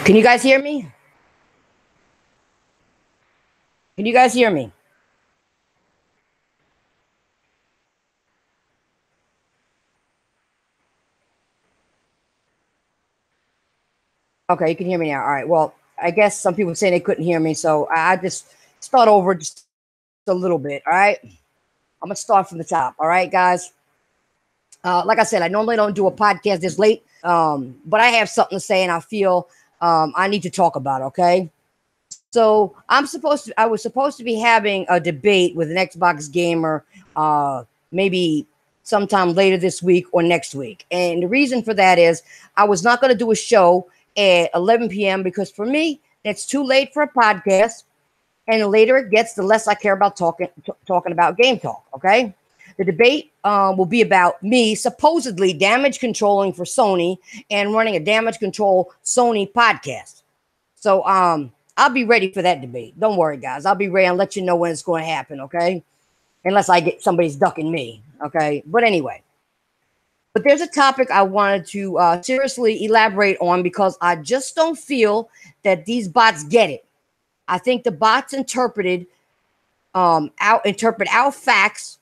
Can you guys hear me? Can you guys hear me? Okay, you can hear me now. All right. Well, I guess some people saying they couldn't hear me, so I just start over just a little bit. All right. I'm gonna start from the top. All right, guys. Like I said, I normally don't do a podcast this late, but I have something to say, and I feel I need to talk about it. Okay. So I was supposed to be having a debate with an Xbox gamer, maybe sometime later this week or next week. And the reason for that is I was not going to do a show at 11 p.m. because for me, it's too late for a podcast. And the later it gets, the less I care about talking about game talk. Okay. The debate will be about me supposedly damage controlling for Sony and running a damage control Sony podcast. So, I'll be ready for that debate. Don't worry, guys. I'll be ready and let you know when it's going to happen, okay? Unless I get somebody's ducking me, okay? But anyway. But there's a topic I wanted to seriously elaborate on because I just don't feel that these bots get it. I think the bots interpret our facts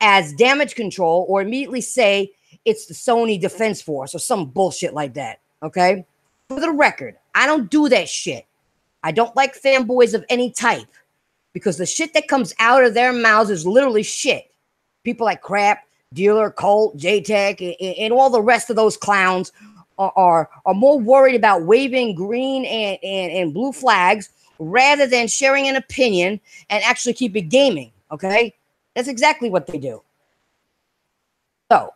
as damage control or immediately say it's the Sony Defense Force or some bullshit like that, okay? For the record, I don't do that shit. I don't like fanboys of any type because the shit that comes out of their mouths is literally shit. People like Crap, Dealer, Colt, JTech, and all the rest of those clowns are more worried about waving green and blue flags rather than sharing an opinion and actually keep it gaming, okay? That's exactly what they do. So,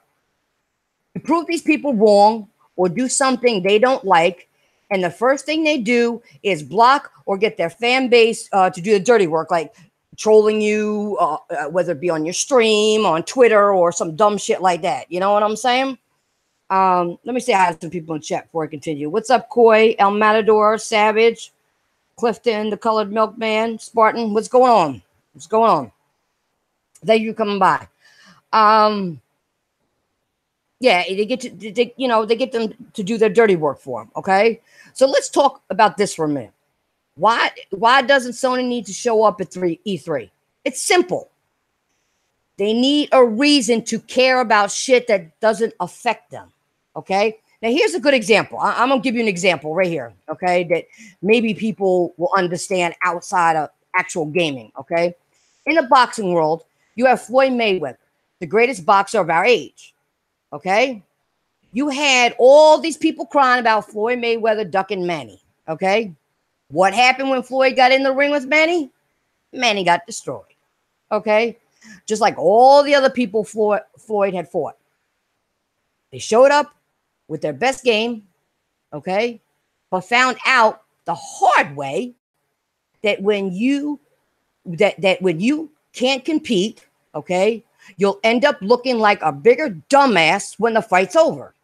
to prove these people wrong or do something they don't like, and the first thing they do is block or get their fan base to do the dirty work, like trolling you, whether it be on your stream, on Twitter, or some dumb shit like that. You know what I'm saying? Let me say hi to some people in chat before I continue. What's up, Coy, El Matador, Savage, Clifton, the Colored Milkman, Spartan? What's going on? What's going on? Thank you for coming by. Yeah, they get them to do their dirty work for them. Okay, so let's talk about this for a minute. Why doesn't Sony need to show up at E3? It's simple. They need a reason to care about shit that doesn't affect them. Okay, now here's a good example. I'm gonna give you an example right here. Okay, that maybe people will understand outside of actual gaming. Okay, in the boxing world, you have Floyd Mayweather, the greatest boxer of our age. Okay, you had all these people crying about Floyd Mayweather ducking Manny. Okay, what happened when Floyd got in the ring with Manny? Manny got destroyed. Okay, just like all the other people Floyd had fought. They showed up with their best game, okay, but found out the hard way that when you can't compete, okay, you'll end up looking like a bigger dumbass when the fight's over.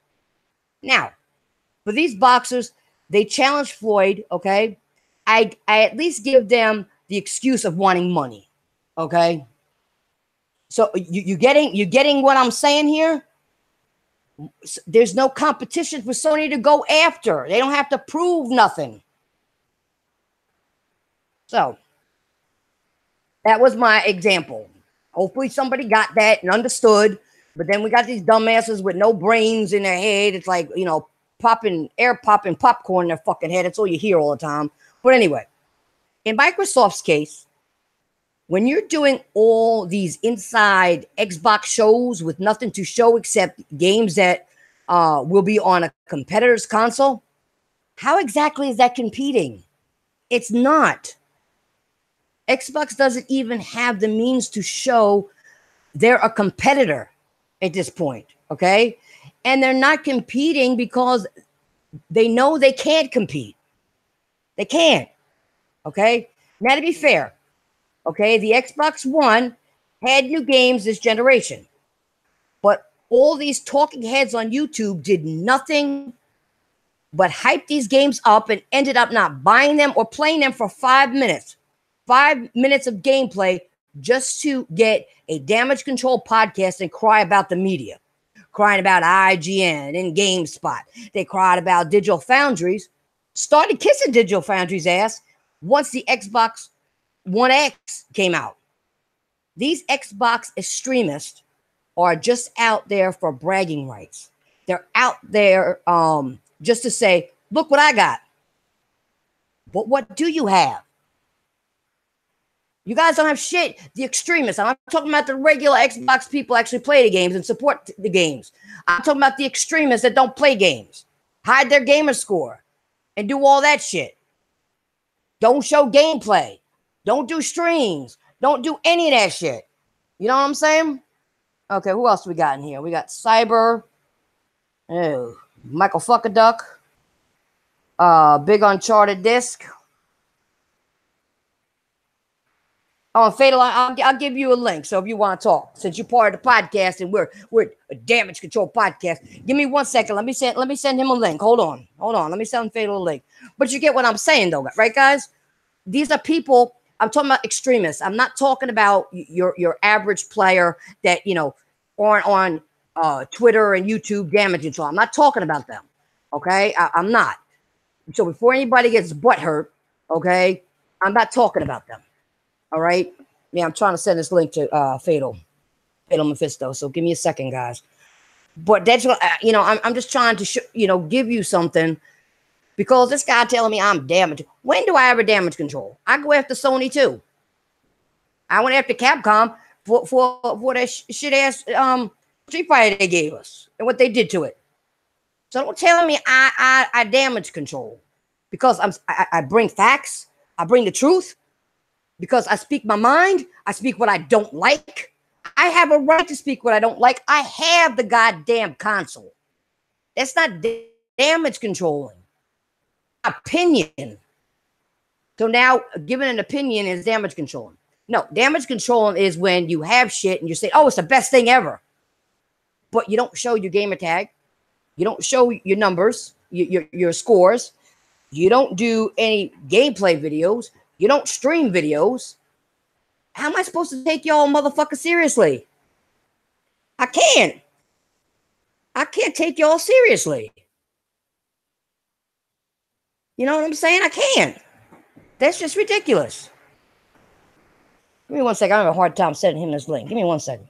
Now, for these boxers, they challenge Floyd, okay? I at least give them the excuse of wanting money, okay? So you getting what I'm saying here? There's no competition for Sony to go after. They don't have to prove nothing. So that was my example. Hopefully somebody got that and understood. But then we got these dumbasses with no brains in their head. It's like, popping popcorn in their fucking head. That's all you hear all the time. But anyway, in Microsoft's case, when you're doing all these inside Xbox shows with nothing to show except games that will be on a competitor's console, how exactly is that competing? It's not. Xbox doesn't even have the means to show they're a competitor at this point, okay? And they're not competing because they know they can't compete. They can't, okay? Now, to be fair, okay, the Xbox One had new games this generation, but all these talking heads on YouTube did nothing but hype these games up and ended up not buying them or playing them for 5 minutes. 5 minutes of gameplay just to get a damage control podcast and cry about the media, crying about IGN and GameSpot. They cried about Digital Foundries, started kissing Digital Foundry's ass once the Xbox One X came out. These Xbox extremists are just out there for bragging rights. They're out there just to say, look what I got. But what do you have? You guys don't have shit. The extremists. I'm not talking about the regular Xbox people actually play the games and support the games. I'm talking about the extremists that don't play games, hide their gamer score, and do all that shit. Don't show gameplay. Don't do streams. Don't do any of that shit. You know what I'm saying? Okay, who else we got in here? We got Cyber. Oh, Michael Fuckaduck. Big Uncharted Disc. Oh, Fatal, I'll give you a link. So if you want to talk, since you're part of the podcast and we're a damage control podcast, give me 1 second. Let me send him a link. Hold on. Let me send Fatal a link. But you get what I'm saying, though, right, guys? These are people. I'm talking about extremists. I'm not talking about your average player that aren't on Twitter and YouTube damage control. I'm not talking about them. Okay, I'm not. So before anybody gets butthurt, okay, I'm not talking about them. All right. Yeah, I'm trying to send this link to Fatal Mephisto. So give me a second, guys. But that's what I'm just trying to give you something, because this guy telling me I'm damaged. When do I ever damage control? I go after Sony too. I went after Capcom for that shit ass Street Fighter they gave us and what they did to it. So don't tell me I damage control, because I bring facts. I bring the truth. Because I speak my mind, I speak what I don't like. I have a right to speak what I don't like. I have the goddamn console. That's not damage controlling. Opinion. So now giving an opinion is damage controlling. No, damage controlling is when you have shit and you say, oh, it's the best thing ever. But you don't show your gamer tag. You don't show your numbers, your scores. You don't do any gameplay videos. You don't stream videos. How am I supposed to take y'all motherfuckers seriously? I can't. I can't take y'all seriously. You know what I'm saying? I can't. That's just ridiculous. Give me 1 second. I have a hard time sending him this link. Give me 1 second.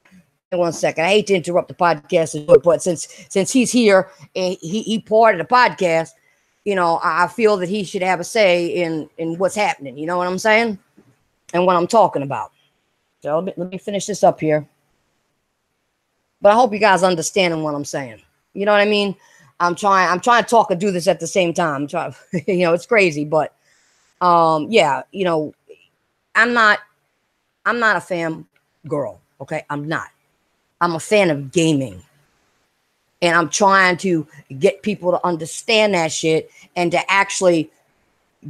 Give me 1 second. I hate to interrupt the podcast, but since he's here and he part of the podcast, I feel that he should have a say in what's happening. You know what I'm saying? And what I'm talking about. So let me finish this up here. But I hope you guys understand what I'm saying. You know what I mean? I'm trying to talk and do this at the same time. I'm trying, it's crazy, but yeah, I'm not a fan girl. Okay, I'm not. I'm a fan of gaming. And I'm trying to get people to understand that shit and to actually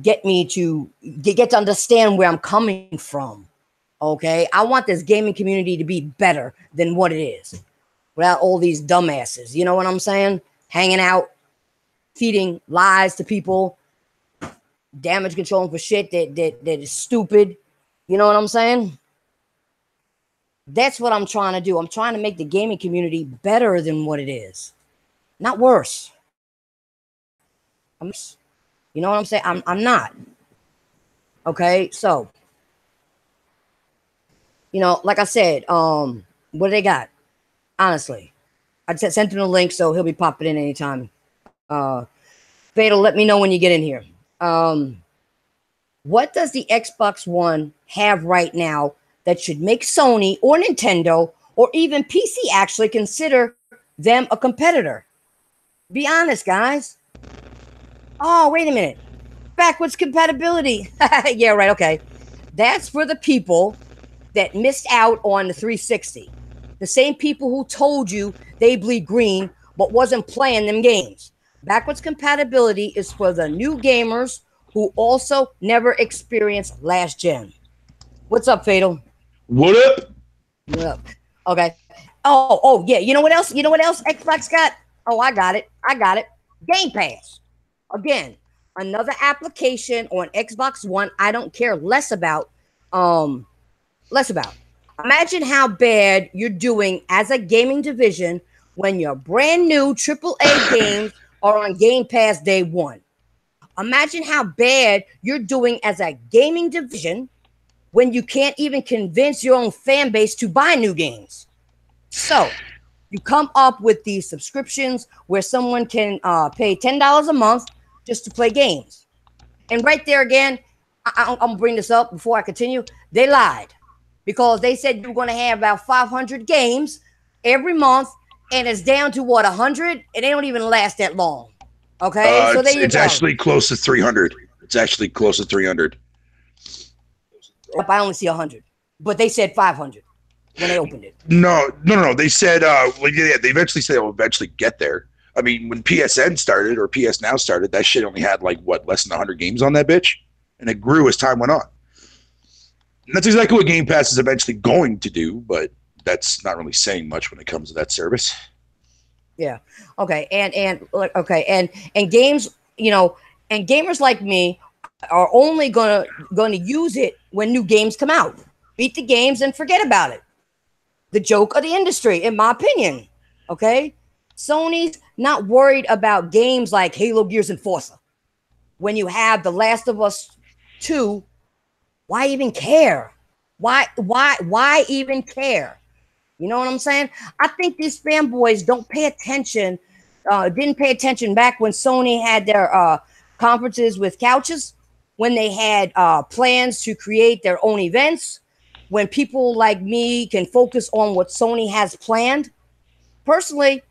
get me to get to understand where I'm coming from. Okay. I want this gaming community to be better than what it is without all these dumbasses. You know what I'm saying? Hanging out, feeding lies to people, damage controlling for shit that is stupid. You know what I'm saying? That's what I'm trying to do. I'm trying to make the gaming community better than what it is, not worse. You know what I'm saying? I'm not. Okay, so like I said, what do they got? Honestly, I sent him a link, so he'll be popping in anytime. Fatal, let me know when you get in here. What does the Xbox One have right now that should make Sony or Nintendo or even PC actually consider them a competitor? Be honest, guys. Oh, wait a minute. Backwards compatibility. Yeah, right. Okay. That's for the people that missed out on the 360. The same people who told you they bleed green but wasn't playing them games. Backwards compatibility is for the new gamers who also never experienced last gen. What's up, Fatal? What up? What up? Okay. Oh, yeah. You know what else? Xbox got? Oh, I got it. Game Pass. Again, another application on Xbox One I don't care less about. Imagine how bad you're doing as a gaming division when your brand new AAA games are on Game Pass day one. Imagine how bad you're doing as a gaming division when you can't even convince your own fan base to buy new games. So you come up with these subscriptions where someone can pay $10 a month just to play games. And right there again, I'm going to bring this up before I continue. They lied because they said you were going to have about 500 games every month, and it's down to what, 100? And they don't even last that long. Okay, so there you go. It's actually close to 300. It's actually close to 300. I only see 100, but they said 500 when they opened it. No. They said, they eventually said they'll eventually get there. I mean, when PSN started or PS Now started, that shit only had less than 100 games on that bitch, and it grew as time went on. And that's exactly what Game Pass is eventually going to do, but that's not really saying much when it comes to that service. Yeah. Okay. And games, and gamers like me are only gonna use it when new games come out. Beat the games and forget about it. The joke of the industry, in my opinion. Okay. Sony's not worried about games like Halo, Gears, and Forza. When you have The Last of Us 2, why even care? Why even care? You know what I'm saying? I think these fanboys don't pay attention, didn't pay attention back when Sony had their conferences with couches, when they had plans to create their own events, when people like me can focus on what Sony has planned. Personally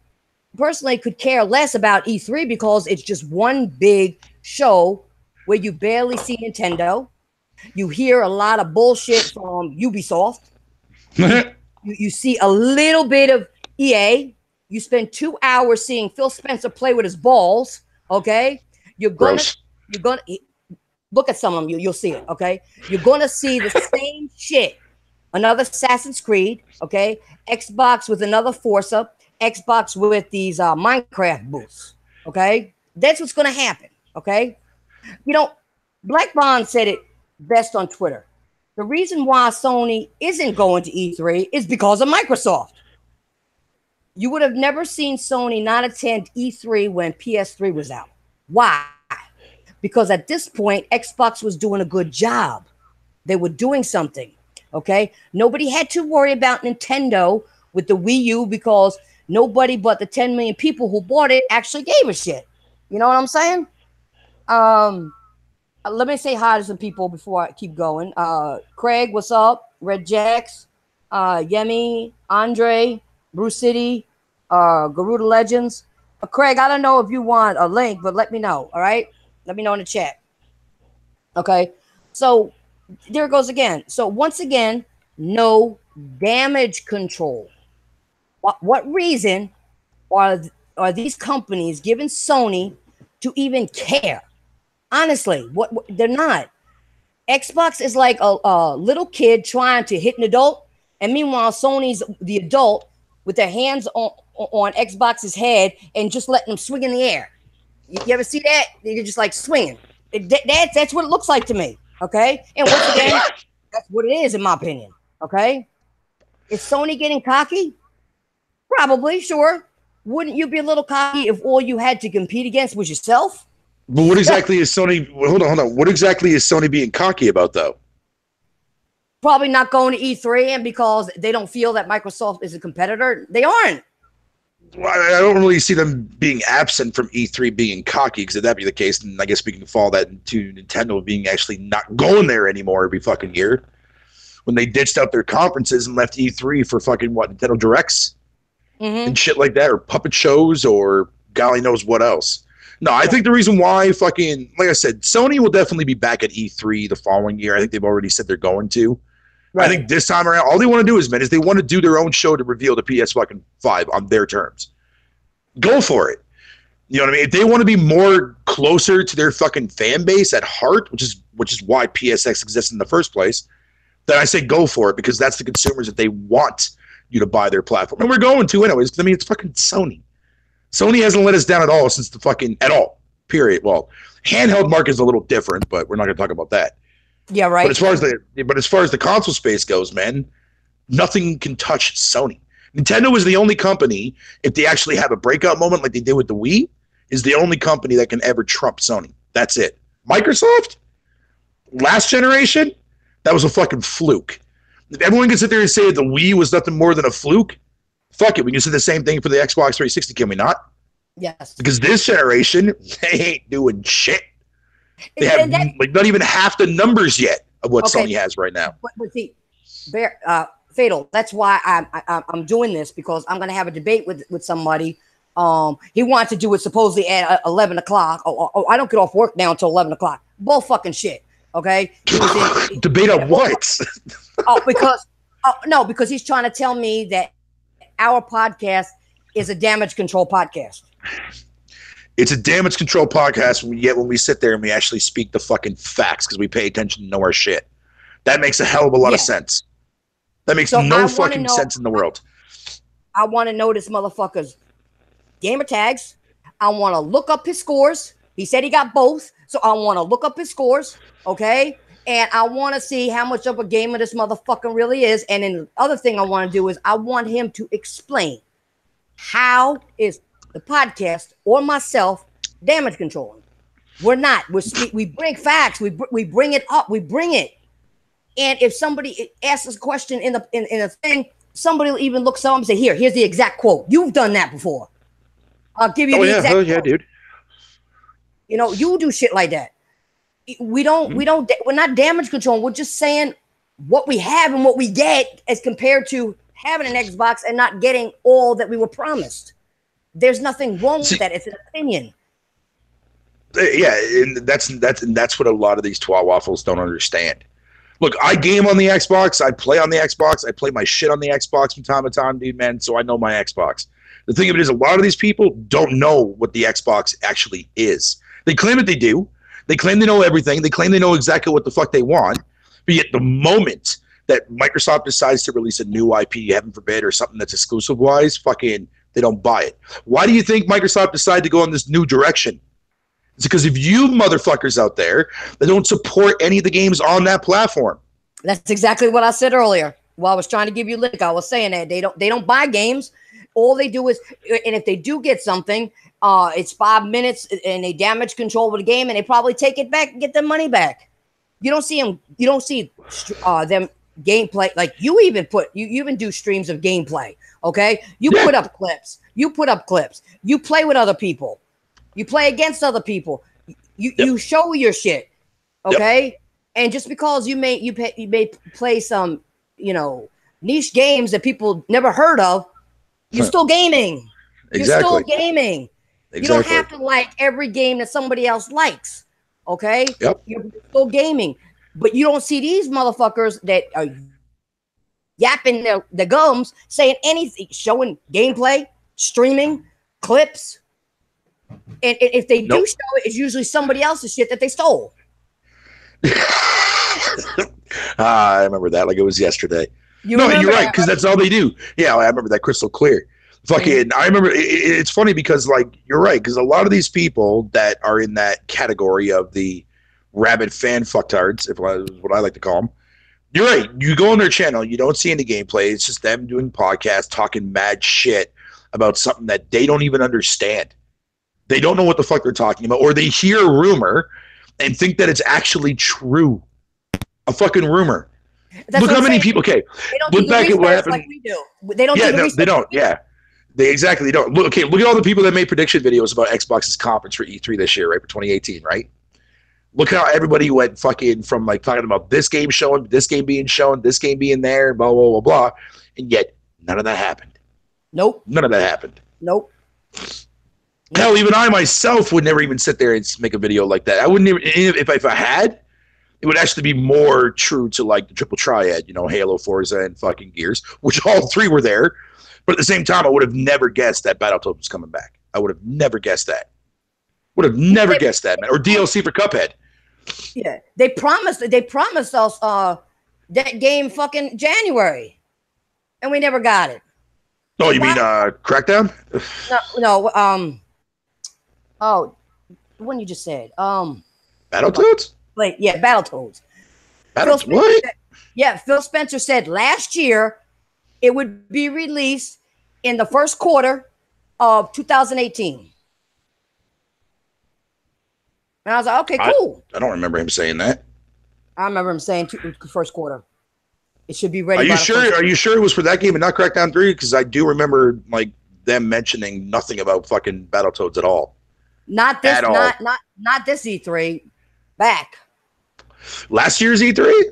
could care less about E3 because it's just one big show where you barely see Nintendo. You hear a lot of bullshit from Ubisoft. You see a little bit of EA. You spend 2 hours seeing Phil Spencer play with his balls. Okay, you're gonna look at some of them. You'll see it. Okay, you're gonna see the same shit. Another Assassin's Creed. Okay, Xbox with another Forza. Xbox with these Minecraft booths. Okay, that's what's gonna happen. Okay, Black Bond said it best on Twitter. The reason why Sony isn't going to E3 is because of Microsoft. You would have never seen Sony not attend E3 when PS3 was out. Why? Because at this point, Xbox was doing a good job. They were doing something, okay? Nobody had to worry about Nintendo with the Wii U because nobody but the 10 million people who bought it actually gave a shit. You know what I'm saying? Let me say hi to some people before I keep going. Craig, what's up? Red Jacks, Yemi, Andre, Bruce City, Garuda Legends. Craig, I don't know if you want a link, but let me know, all right? Let me know in the chat. Okay, so there it goes again. So once again, no damage control. What reason are these companies giving Sony to even care? Honestly, what they're not. Xbox is like a little kid trying to hit an adult, and meanwhile, Sony's the adult with their hands on Xbox's head and just letting them swing in the air. You ever see that? They're just like swinging. That's what it looks like to me. Okay, and once again, that's what it is in my opinion. Okay, is Sony getting cocky? Probably, sure. Wouldn't you be a little cocky if all you had to compete against was yourself? But what exactly is Sony? Hold on. What exactly is Sony being cocky about, though? Probably not going to E3, and because they don't feel that Microsoft is a competitor, they aren't. Well, I don't really see them being absent from E3 being cocky, because if that be the case, then I guess we can fall that into Nintendo being actually not going there anymore every fucking year. When they ditched out their conferences and left E3 for fucking Nintendo Directs and shit like that, or puppet shows, or golly knows what else. No, I think the reason why fucking, like I said, Sony will definitely be back at E3 the following year. I think they've already said they're going to. Right. I think this time around, all they want to do is they want to do their own show to reveal the PS5 on their terms. Go for it. You know what I mean? If they want to be more closer to their fucking fan base at heart, which is why PSX exists in the first place, then I say go for it, because that's the consumers that they want you to buy their platform. And we're going to anyways, because I mean, it's fucking Sony. Sony hasn't let us down at all since period. Well, handheld market is a little different, but we're not going to talk about that. Yeah, right. But as far as the console space goes, man, nothing can touch Sony. Nintendo is the only company, if they actually have a breakout moment like they did with the Wii, is the only company that can ever trump Sony. That's it. Microsoft, last generation, that was a fucking fluke. If everyone can sit there and say the Wii was nothing more than a fluke, fuck it. We can say the same thing for the Xbox 360, can we not? Yes. Because this generation, they ain't doing shit. They have like not even half the numbers yet of what Sony has right now. But see, Fatal, that's why I'm doing this, because I'm going to have a debate with somebody. He wants to do it supposedly at 11 o'clock. Oh, I don't get off work now until 11 o'clock. Bull fucking shit. Okay. Debate on what? Because he's trying to tell me that our podcast is a damage control podcast. It's a damage control podcast, yet when we sit there and we actually speak the fucking facts because we pay attention to know our shit. That makes a hell of a lot of sense. That makes no fucking sense in the world. I want to know this motherfucker's gamer tags. I want to look up his scores. He said he got both, so I want to look up his scores, okay? And I want to see how much of a gamer this motherfucker really is. And then the other thing I want to do is I want him to explain how is the podcast or myself damage controlling. We're not. We bring facts. We bring it up. We bring it. And if somebody asks us a question in a thing, somebody will even look someone and say, here's the exact quote. You've done that before. I'll give you the exact quote. Oh, yeah, dude. You know, you do shit like that. We're not damage control. We're just saying what we have and what we get as compared to having an Xbox and not getting all that we were promised. There's nothing wrong with that. It's an opinion. Yeah, and that's what a lot of these twat waffles don't understand. Look, I game on the Xbox. I play on the Xbox. I play my shit on the Xbox from time to time, dude, man. So I know my Xbox. The thing of it is, a lot of these people don't know what the Xbox actually is. They claim that they do. They claim they know everything. They claim they know exactly what the fuck they want. But yet the moment that Microsoft decides to release a new IP, heaven forbid, or something that's exclusive-wise, fucking, they don't buy it. Why do you think Microsoft decided to go in this new direction? It's because of you motherfuckers out there that don't support any of the games on that platform. That's exactly what I said earlier. While I was trying to give you link, I was saying that they don't buy games. All they do is, and if they do get something, it's 5 minutes and they damage control of the game, and they probably take it back and get their money back. You don't see them. You don't see them gameplay. Like you even do streams of gameplay. Okay, you put up clips. You put up clips. You play with other people. You play against other people. You show your shit. Okay, and just because you may play some niche games that people never heard of, you're still gaming. Exactly. You're still gaming. Exactly. You don't have to like every game that somebody else likes. Okay? Yep. You're still gaming. But you don't see these motherfuckers that are yapping their gums, saying anything, showing gameplay, streaming, clips. And if they do show it, it's usually somebody else's shit that they stole. I remember that like it was yesterday. You're right, because that's all they do. Yeah, I remember that crystal clear. Fucking, I remember. It's funny because, like, you're right, because a lot of these people that are in that category of the rabid fan fucktards, if what I like to call them, you're right. You go on their channel, you don't see any gameplay. It's just them doing podcasts, talking mad shit about something that they don't even understand. They don't know what the fuck they're talking about, or they hear a rumor and think that it's actually true. A fucking rumor. Look how many people. Okay, look back at what happened. Like we do. They don't. Yeah, they don't. Yeah, they exactly don't. Look, okay, look at all the people that made prediction videos about Xbox's conference for E3 this year, right, for 2018, right? Look how everybody went fucking from like talking about this game showing, this game being shown, this game being there, blah blah blah blah, and yet none of that happened. Nope. None of that happened. Nope. Hell, even I myself would never even sit there and make a video like that. I wouldn't even if I had. It would actually be more true to like the triple triad, Halo, Forza, and fucking Gears, which all three were there. But at the same time, I would have never guessed that Battletoads was coming back. I would have never guessed that. Would have never guessed that, man. Or DLC for Cuphead. Yeah, they promised us that game fucking January, and we never got it. Oh, you mean Crackdown? No. Oh, the one you just said. Battletoads? Like, yeah, Battletoads. What? Phil Spencer said last year it would be released in the first quarter of 2018. And I was like, okay, cool. I don't remember him saying that. I remember him saying first quarter. It should be ready. Are you sure? Are you sure it was for that game and not Crackdown 3? Because I do remember like them mentioning nothing about fucking Battletoads at all. Not this, not this E3. Back. Last year's E3?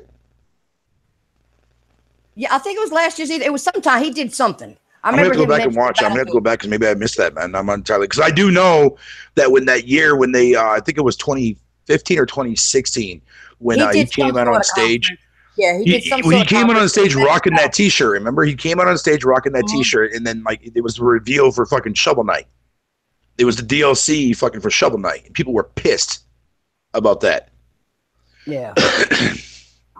Yeah, I think it was last year's E3. It was sometime he did something. I'm gonna have to go back and watch. I'm gonna have to go back because maybe I missed that, man. I'm entirely because I do know that when they, I think it was 2015 or 2016 when he came out on stage. Yeah, he did he came out on stage rocking that T-shirt. Remember, he came out on stage rocking that T-shirt, and then like it was the reveal for fucking Shovel Knight. It was the DLC fucking for Shovel Knight. People were pissed about that. Yeah.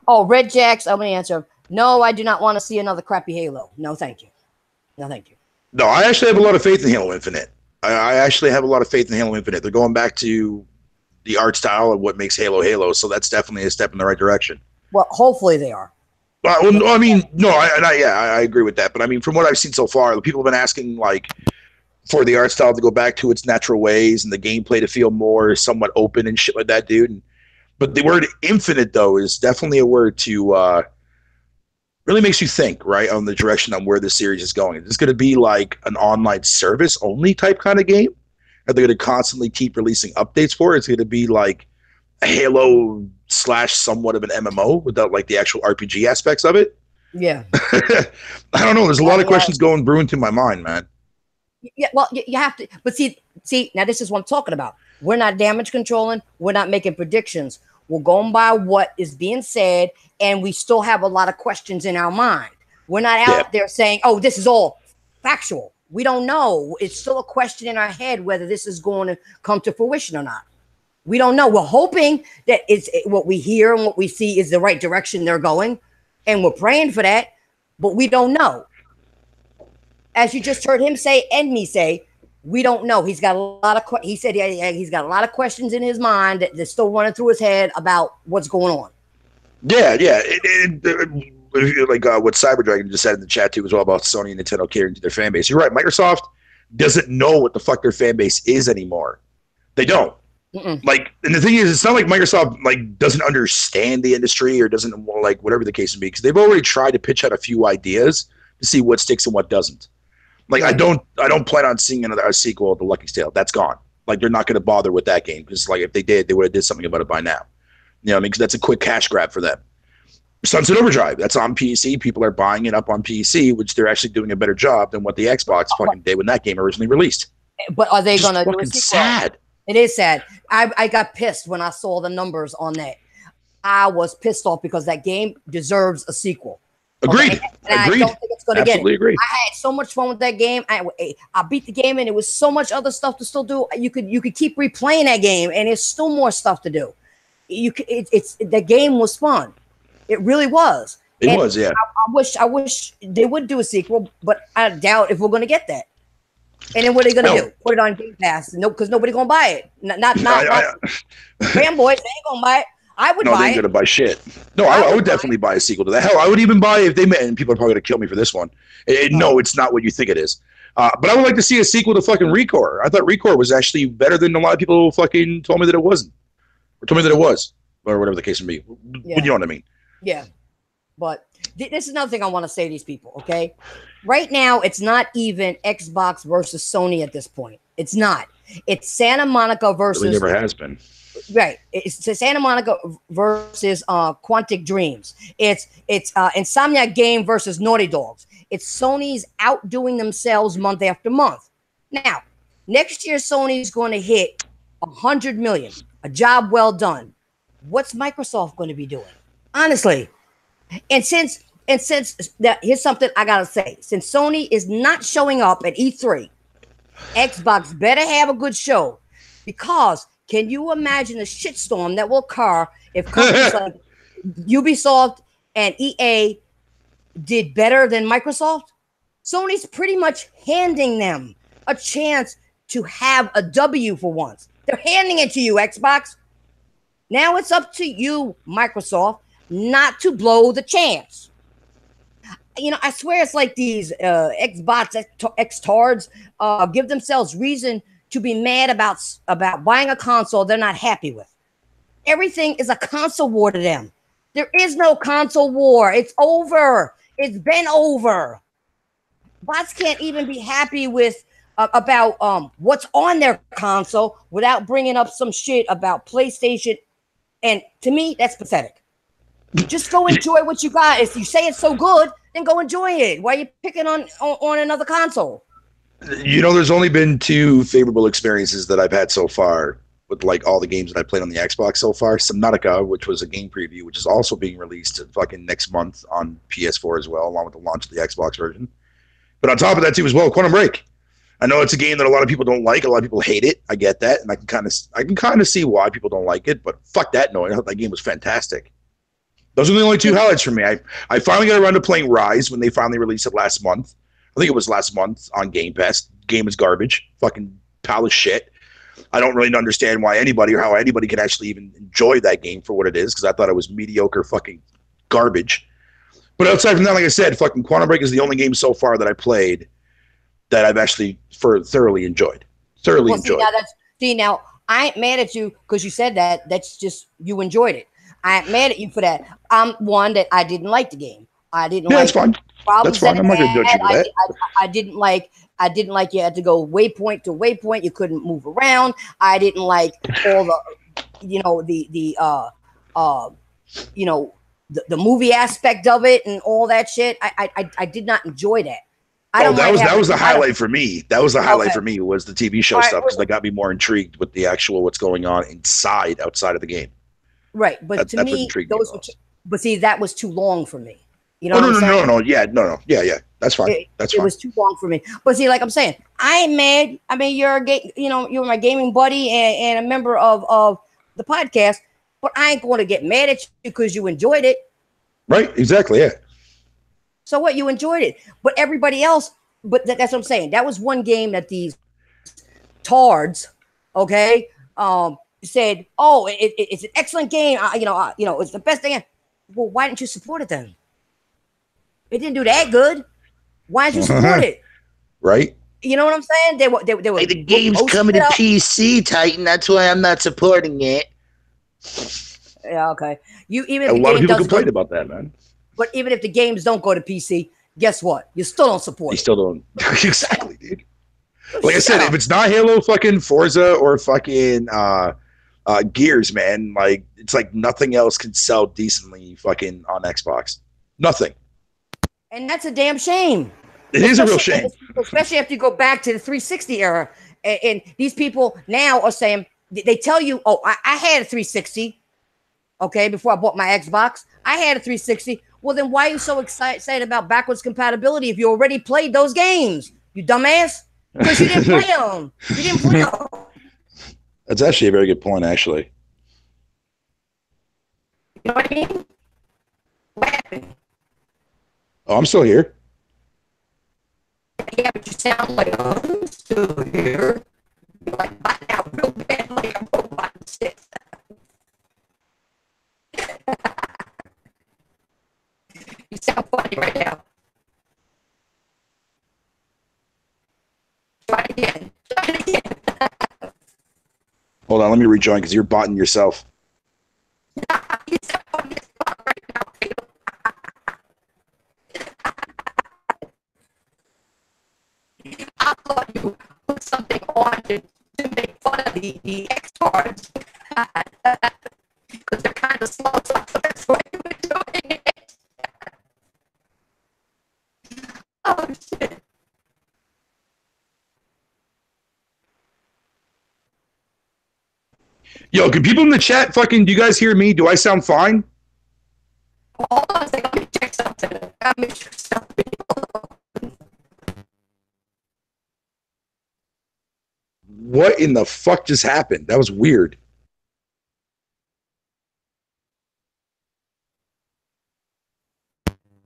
Oh, Red Jacks. I'm gonna answer. No, I do not want to see another crappy Halo. No, thank you. No, thank you. No, I actually have a lot of faith in Halo Infinite. I actually have a lot of faith in Halo Infinite. They're going back to the art style of what makes Halo Halo, so that's definitely a step in the right direction. Well, hopefully they are. Well, I mean, no, I agree with that. But I mean, from what I've seen so far, people have been asking like for the art style to go back to its natural ways and the gameplay to feel more somewhat open and shit like that, dude. But the word infinite, though, is definitely a word to really makes you think, right, on the direction on where the series is going. Is this going to be like an online service only type kind of game? Are they going to constantly keep releasing updates for it? It's going to be like a Halo / somewhat of an MMO without like the actual RPG aspects of it? Yeah. I don't know. There's a lot of questions brewing through my mind, man. Yeah, well, you have to. But see, now this is what I'm talking about. We're not damage controlling. We're not making predictions. We're going by what is being said, and we still have a lot of questions in our mind. We're not out there saying, oh, this is all factual. We don't know. It's still a question in our head whether this is going to come to fruition or not. We don't know. We're hoping that it's what we hear and what we see is the right direction they're going, and we're praying for that, but we don't know. As you just heard him say and me say, we don't know. He's got a lot of he said he's got a lot of questions in his mind that's still running through his head about what's going on. Yeah. Like what Cyberdragon just said in the chat too, was all about Sony and Nintendo catering to their fan base. You're right. Microsoft doesn't know what the fuck their fan base is anymore. They don't. Like, and the thing is, it's not like Microsoft like doesn't understand the industry or doesn't like whatever the case may be, because they've already tried to pitch out a few ideas to see what sticks and what doesn't. Like, I don't plan on seeing a sequel of The Lucky's Tale. That's gone. Like, they're not going to bother with that game because, like, if they did, they would have did something about it by now. You know what I mean? Because that's a quick cash grab for them. Sunset Overdrive, that's on PC. People are buying it up on PC, which they're actually doing a better job than what the Xbox fucking did when that game originally released. But are they going to do a sequel? Sad. It is sad. I got pissed when I saw the numbers on that. I was pissed off because that game deserves a sequel. Agreed. Okay? And Agreed. I don't think it's going to get it. Agree. I had so much fun with that game. I beat the game, and it was so much other stuff to still do. You could keep replaying that game, and there's still more stuff to do. The game was fun. It really was. It was, yeah. I wish they would do a sequel, but I doubt if we're going to get that. And then what are they going to do? Put it on Game Pass? No, because nobody's going to buy it. Not fanboys. They ain't going to buy it. I would buy it. No, they ain't going to buy shit. No, I would definitely buy a sequel to that. Hell, I would even buy if they met, and people are probably going to kill me for this one. No, it's not what you think it is. But I would like to see a sequel to fucking Recore. I thought Recore was actually better than a lot of people fucking told me that it wasn't. Or told me that it was. Or whatever the case may be. Yeah. You know what I mean? Yeah. But this is another thing I want to say to these people, okay? Right now, it's not even Xbox versus Sony at this point. It's not. It's Santa Monica versus... It never has been. Right. It's Santa Monica versus Quantic Dreams. It's Insomniac Game versus Naughty Dogs. It's Sony's outdoing themselves month after month. Now, next year, Sony's going to hit 100 million. A job well done. What's Microsoft going to be doing? Honestly. And since that, here's something I gotta say. Since Sony is not showing up at E3, Xbox better have a good show, because can you imagine the shitstorm that will occur if companies like Ubisoft and EA did better than Microsoft? Sony's pretty much handing them a chance to have a W for once. They're handing it to you, Xbox. Now it's up to you, Microsoft, not to blow the chance. You know, I swear it's like these Xbox X-tards give themselves reason to be mad about buying a console they're not happy with. Everything is a console war to them. There is no console war. It's over. It's been over. Bots can't even be happy with about what's on their console without bringing up some shit about PlayStation. And to me, that's pathetic. Just go enjoy what you got. If you say it's so good, then go enjoy it. Why are you picking on another console? You know, there's only been 2 favorable experiences that I've had so far with like all the games that I played on the Xbox so far. Subnautica, which was a game preview, which is also being released fucking next month on PS4 as well, along with the launch of the Xbox version. But on top of that too, as well, Quantum Break. I know it's a game that a lot of people don't like. A lot of people hate it. I get that, and I can kind of see why people don't like it. But fuck that noise. That game was fantastic. Those are the only 2 highlights for me. I finally got around to playing Rise when they finally released it last month. I think it was last month on Game Pass. Game is garbage. Fucking pile of shit. I don't really understand why anybody or how anybody can actually even enjoy that game for what it is, because I thought it was mediocre fucking garbage. But outside from that, like I said, fucking Quantum Break is the only game so far that I played that I've actually thoroughly enjoyed. Now, I ain't mad at you because you said that. That's just, you enjoyed it. I ain't mad at you for that. I'm one that I didn't like the game. I didn't like that's fine. That's fine. I'm not going to judge you for that. I didn't like you had to go waypoint to waypoint. You couldn't move around. I didn't like all the movie aspect of it and all that shit. I did not enjoy that. That was the highlight for me. That was the highlight for me, was the TV show stuff, because that got me more intrigued with the actual what's going on outside of the game. Right, but to me, but see, that was too long for me. You know? Yeah, that's fine. It was too long for me. But see, like I'm saying, I ain't mad. I mean, you're my gaming buddy and a member of the podcast. But I ain't going to get mad at you because you enjoyed it. Right, exactly, yeah. So what? You enjoyed it. But everybody else, that's what I'm saying. That was one game that these tards, okay, said, oh, it's an excellent game. It's the best thing. Well, why didn't you support it then? It didn't do that good. Why didn't you support it? Right. You know what I'm saying? They were hey, the game's coming to PC, Titan. That's why I'm not supporting it. Yeah, okay. A lot of people complained about that, man. But even if the games don't go to PC, guess what? You still don't support it. You still don't. Exactly, dude. Like I said, if it's not Halo, fucking Forza, or fucking Gears, man, like, it's like nothing else can sell decently fucking on Xbox. Nothing. And that's a damn shame. It is a real shame. Especially after you go back to the 360 era. And these people now are saying, they tell you, oh, I had a 360, okay, before I bought my Xbox. I had a 360. Well, then why are you so excited about backwards compatibility if you already played those games? You dumbass. Because you didn't play them. You didn't play them. That's actually a very good point, actually. You know what I mean? What happened? Oh, I'm still here. Yeah, but you sound like I'm still here. You're like butting out real bad like a robot and shit. You sound funny right now. Try it again. Try it again. Hold on, let me rejoin because you're botting yourself. You sound funny as fuck right now, I thought you put something on to make fun of the X-Cards. Because they're kind of slow, so that's why you were doing it. Oh, shit. Yo, can people in the chat fucking, do you guys hear me? Do I sound fine? Hold on a second, let me check something. I gotta make sure something. What in the fuck just happened? That was weird.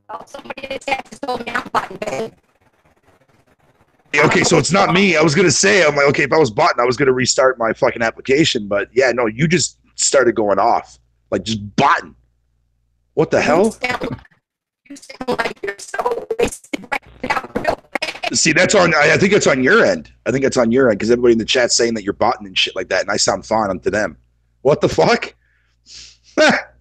Oh, somebody in the chat just told me I'm button bad. Okay, so it's not me. I was gonna say, I'm like, okay, if I was botting, I was gonna restart my fucking application, but yeah, no, you just started going off, like just botting. What the hell? You sound like you're so wasted right now, real bad. See, that's on. I think it's on your end. I think it's on your end because everybody in the chat's saying that you're botting and shit like that, and I sound fine onto them. What the fuck? That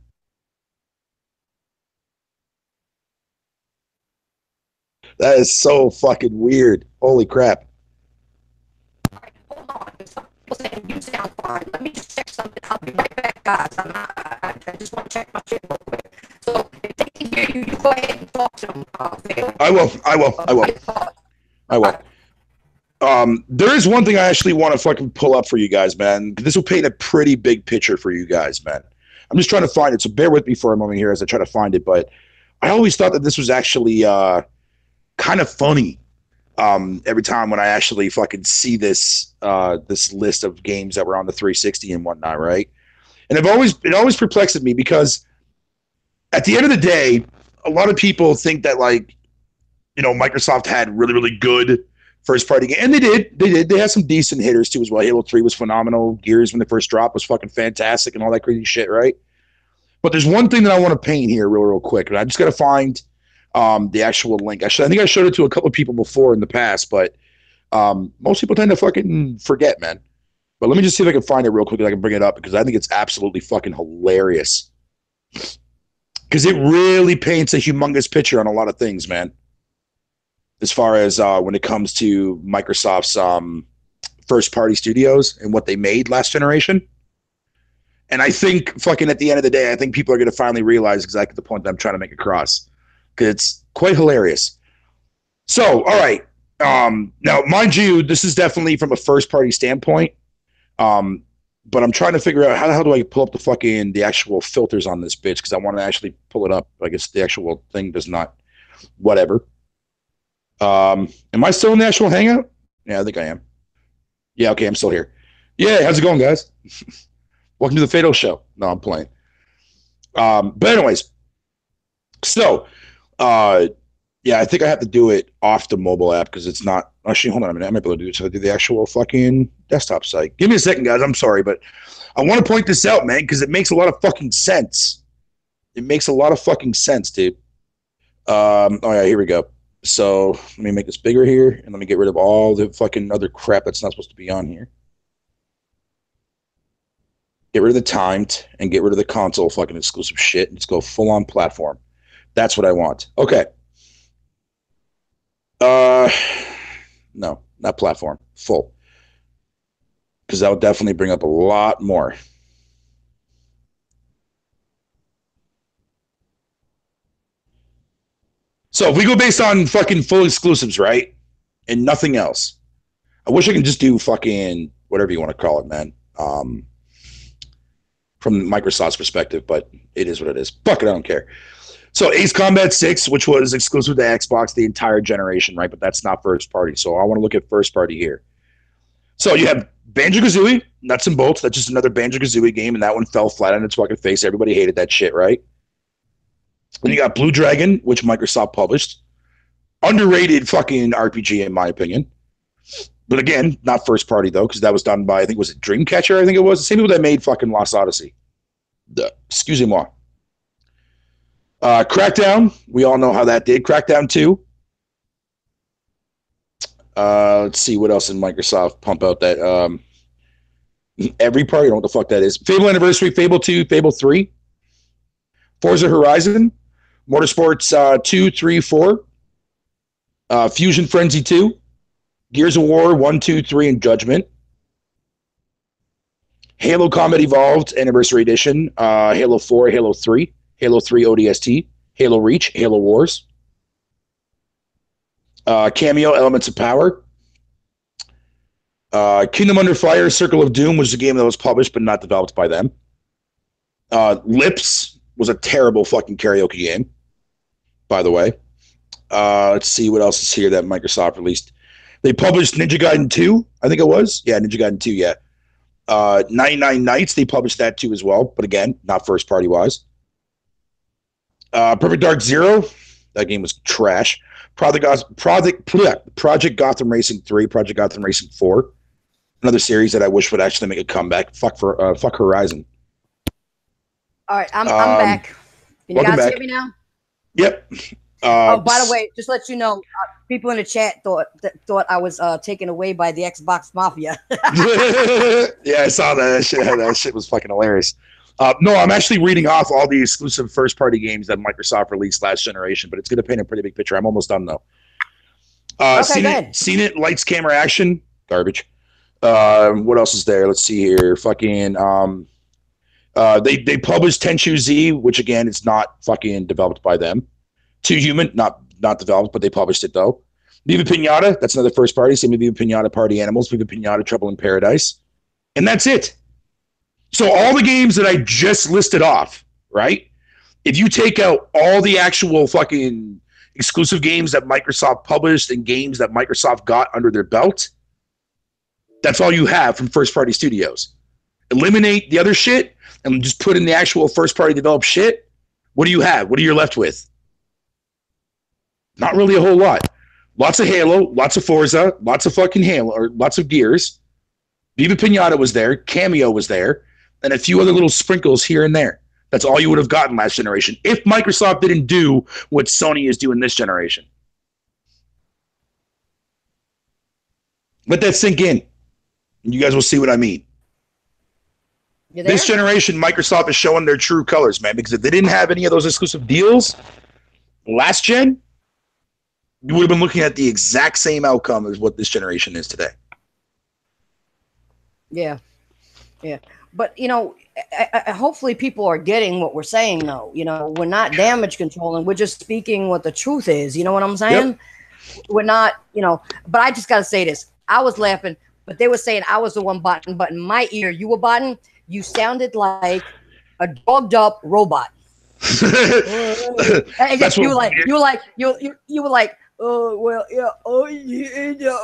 is so fucking weird. Holy crap. Hold on. Saying you sound fine. Let me just check something. I'll be right back, guys. I just want to check my shit real quick. So if they can hear you, you go ahead and talk to them. I will. There is one thing I actually want to fucking pull up for you guys, man. This will paint a pretty big picture for you guys, man. I'm just trying to find it, so bear with me for a moment here as I try to find it. But I always thought that this was actually kind of funny. Every time when I actually fucking see this this list of games that were on the 360 and whatnot, right? And it always perplexed me because at the end of the day, a lot of people think that like, you know, Microsoft had really, really good first party game. And they did. They had some decent hitters too as well. Halo 3 was phenomenal. Gears when the first drop was fucking fantastic and all that crazy shit, right? But there's one thing that I want to paint here real quick. And I just gotta find the actual link. I think I showed it to a couple of people before in the past, but most people tend to fucking forget, man. But let me just see if I can find it real quick and I can bring it up because I think it's absolutely fucking hilarious. Because it really paints a humongous picture on a lot of things, man. As far as when it comes to Microsoft's first party studios and what they made last generation. And I think fucking at the end of the day, I think people are going to finally realize exactly the point that I'm trying to make across. Because it's quite hilarious. So, all right. Now, mind you, this is definitely from a first party standpoint. But I'm trying to figure out how the hell do I pull up the actual filters on this bitch because I want to actually pull it up. I guess the actual thing does not. Whatever. Am I still in the actual hangout? Yeah, I think I am. Yeah, okay, I'm still here. Yeah, how's it going, guys? Welcome to the Fatal Show. No, I'm playing. But anyways, so yeah, I think I have to do it off the mobile app because it's not. Actually, hold on a minute. I might be able to do it. So I do the actual fucking desktop site. Give me a second, guys. I'm sorry, but I want to point this out, man, because it makes a lot of fucking sense. It makes a lot of fucking sense, dude. Oh yeah, here we go. So let me make this bigger here, and let me get rid of all the fucking other crap that's not supposed to be on here. Get rid of the timed and get rid of the console fucking exclusive shit and just go full on platform. That's what I want. Okay. No, not platform. Full. Because that would definitely bring up a lot more. So if we go based on fucking full exclusives, right? And nothing else. I wish I could just do fucking whatever you want to call it, man. From Microsoft's perspective, but it is what it is. Fuck it, I don't care. So Ace Combat 6, which was exclusive to Xbox the entire generation, right? But that's not first party. So I want to look at first party here. So you have Banjo-Kazooie, Nuts and Bolts. That's just another Banjo-Kazooie game, and that one fell flat on its fucking face. Everybody hated that shit, right? Then you got Blue Dragon, which Microsoft published. Underrated fucking RPG, in my opinion. But again, not first party, though, because that was done by, I think, was it Dreamcatcher? I think it was. The same people that made fucking Lost Odyssey. Excusez-moi. Crackdown, we all know how that did. Crackdown 2. Let's see what else in Microsoft pump out that. Every part, you know what the fuck that is. Fable Anniversary, Fable 2, Fable 3. Forza Horizon, Motorsports 2, 3, 4. Fusion Frenzy 2. Gears of War 1, 2, 3, and Judgment. Halo Combat Evolved Anniversary Edition. Halo 4, Halo 3. Halo 3 ODST, Halo Reach, Halo Wars, Cameo, Elements of Power, Kingdom Under Fire, Circle of Doom was a game that was published but not developed by them. Lips was a terrible fucking karaoke game, by the way. Let's see what else is here that Microsoft released. They published Ninja Gaiden 2, I think it was. Yeah, Ninja Gaiden 2, yeah. 99 Nights, they published that too as well, but again, not first party wise. Perfect Dark Zero, that game was trash. Project Gotham Racing 3, Project Gotham Racing 4, another series that I wish would actually make a comeback. Fuck Horizon. All right, I'm back. Can you guys hear me now? Yep. Oh, by the way, just let you know, people in the chat thought I was taken away by the Xbox Mafia. Yeah, I saw that. That shit was fucking hilarious. No, I'm actually reading off all the exclusive first-party games that Microsoft released last generation, but it's going to paint a pretty big picture. I'm almost done though. Seen it. Lights, camera, action. Garbage. What else is there? Let's see here. Fucking. They published Tenchu Z, which again is not fucking developed by them. Too Human, not developed, but they published it though. Viva Pinata, that's another first party. Same with Viva Pinata Party Animals, Viva Pinata Trouble in Paradise. And that's it. So all the games that I just listed off, right? If you take out all the actual fucking exclusive games that Microsoft published and games that Microsoft got under their belt, that's all you have from first party studios. Eliminate the other shit and just put in the actual first party developed shit. What do you have? What are you left with? Not really a whole lot. Lots of Halo, lots of Forza, lots of fucking Halo, or lots of Gears. Viva Pinata was there, Cameo was there, and a few other little sprinkles here and there. That's all you would have gotten last generation if Microsoft didn't do what Sony is doing this generation. Let that sink in. And you guys will see what I mean. This generation, Microsoft is showing their true colors, man, because if they didn't have any of those exclusive deals last gen, you would have been looking at the exact same outcome as what this generation is today. Yeah. But, hopefully people are getting what we're saying, though. We're not damage controlling. We're just speaking what the truth is. You know what I'm saying? Yep. We're not, but I just got to say this. I was laughing, but they were saying I was the one botting, but in my ear, you were botting. You sounded like a dogged up robot. You were like, oh, well, yeah. Oh, yeah.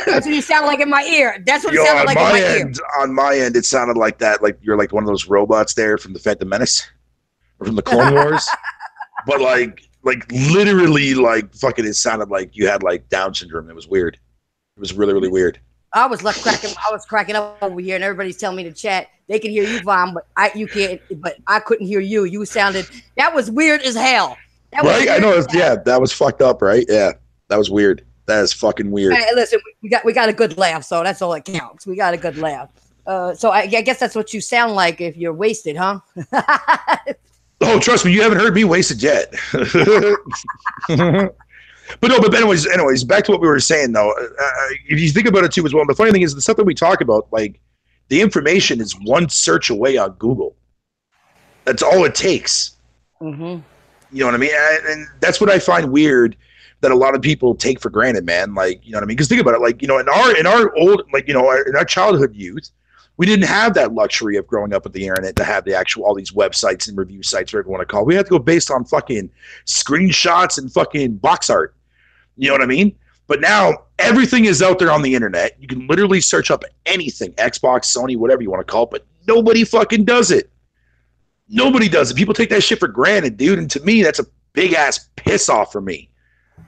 That's what you sound like in my ear. That's what it sounded like in my ear. On my end, it sounded like that. Like you're like one of those robots there from the Phantom Menace or from the Clone Wars. But like literally, like fucking, it sounded like you had like Down syndrome. It was weird. It was really, really weird. I was cracking up over here, and everybody's telling me to chat. They can hear you, Vaughn, but you can't. But I couldn't hear you. You sounded, that was weird as hell. Right? I know. Yeah, that was fucked up, right? Yeah, that was weird. That is fucking weird. Hey, listen, we got a good laugh, so that's all that counts. We got a good laugh. So I guess that's what you sound like if you're wasted, huh? Oh, trust me, you haven't heard me wasted yet. But anyways, back to what we were saying though. If you think about it too as well, the funny thing is the stuff that we talk about, like the information is one search away on Google. That's all it takes. Mm-hmm. You know what I mean? And that's what I find weird that a lot of people take for granted, man. Like, you know what I mean? Because think about it, like, in our old, like, in our childhood youth, we didn't have that luxury of growing up with the internet to have the actual, all these websites and review sites, whatever you want to call it. We had to go based on fucking screenshots and fucking box art. You know what I mean? But now everything is out there on the internet. You can literally search up anything, Xbox, Sony, whatever you want to call it, but nobody fucking does it. Nobody does it. People take that shit for granted, dude. And to me, that's a big ass piss off for me.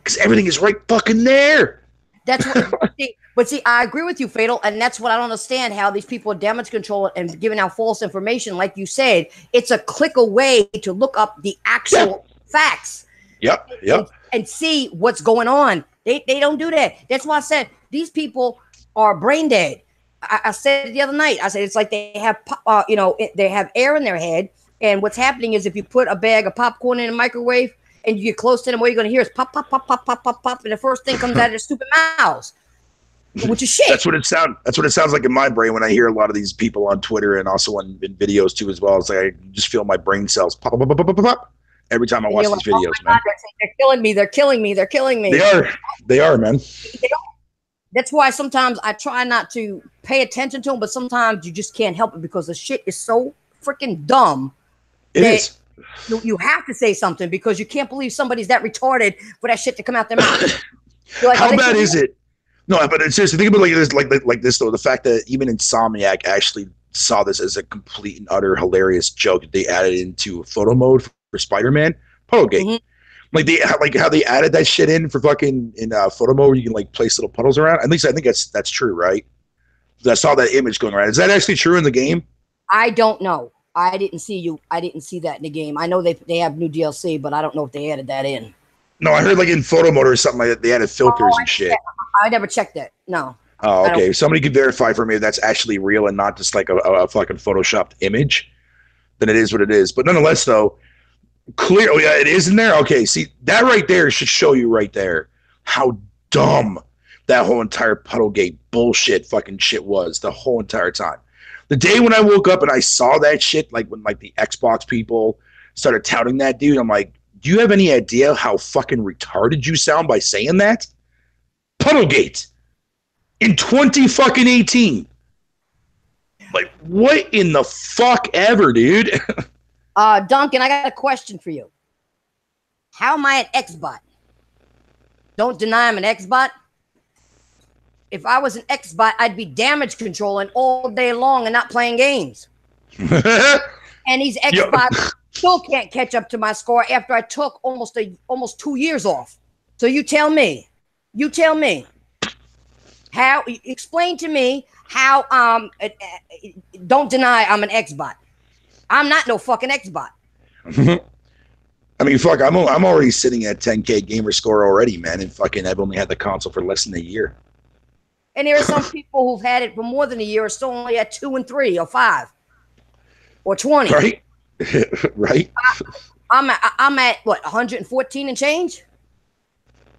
Because everything is right fucking there. That's what. But see, I agree with you, Fatal, and that's what I don't understand, how these people are damage control and giving out false information. Like you said, it's a click away to look up the actual facts. Yep. And see what's going on. They don't do that. That's why I said these people are brain dead. I said it the other night. I said it's like they have, they have air in their head, and what's happening is if you put a bag of popcorn in a microwave and you get close to them, what you're going to hear is pop, pop, pop, pop, pop, pop, pop, and the first thing comes out of their stupid mouths, which is shit. That's what it sounds like in my brain when I hear a lot of these people on Twitter and also in videos too as well. It's like I just feel my brain cells pop, pop, pop, pop, pop, pop every time I watch these videos, man. God, they're killing me. They're killing me. They're killing me. They are, man. That's why sometimes I try not to pay attention to them, but sometimes you just can't help it because the shit is so freaking dumb. It is. You have to say something because you can't believe somebody's that retarded for that shit to come out their mouth. Like, how bad is it? No, but seriously, think about it like this though. The fact that even Insomniac actually saw this as a complete and utter hilarious joke that they added into photo mode for Spider-Man Puddlegate. Mm-hmm. Like how they added that shit in for fucking in photo mode where you can like place little puddles around. At least I think that's true, right? I saw that image going around. Is that actually true in the game? I don't know. I didn't see that in the game. I know they have new DLC, but I don't know if they added that in. No, I heard like in photo mode or something like that, they added filters and shit. I never checked that. No. Oh, okay. Somebody could verify for me if that's actually real and not just like a fucking photoshopped image. Then it is what it is. But nonetheless, though, clear. Oh yeah, it is in there. Okay, see that right there should show you right there how dumb that whole entire Puddlegate bullshit fucking shit was the whole entire time. The day when I woke up and I saw that shit, like when like the Xbox people started touting that dude, I'm like, do you have any idea how fucking retarded you sound by saying that? Puddlegate in 2018. Like, what in the fuck ever, dude? Duncan, I got a question for you. How am I an X-bot? Don't deny I'm an X-bot. If I was an X-bot, I'd be damage controlling all day long and not playing games. And these X-bots still can't catch up to my score after I took almost 2 years off. So you tell me. How? Explain to me how. Don't deny I'm an X-bot. I'm not no fucking X-bot. I mean, fuck, I'm already sitting at 10K gamer score already, man, and fucking I've only had the console for less than a year. And there are some people who've had it for more than a year, still only at 2 and 3 or 5 or 20. Right, right. I'm at what 114 and change.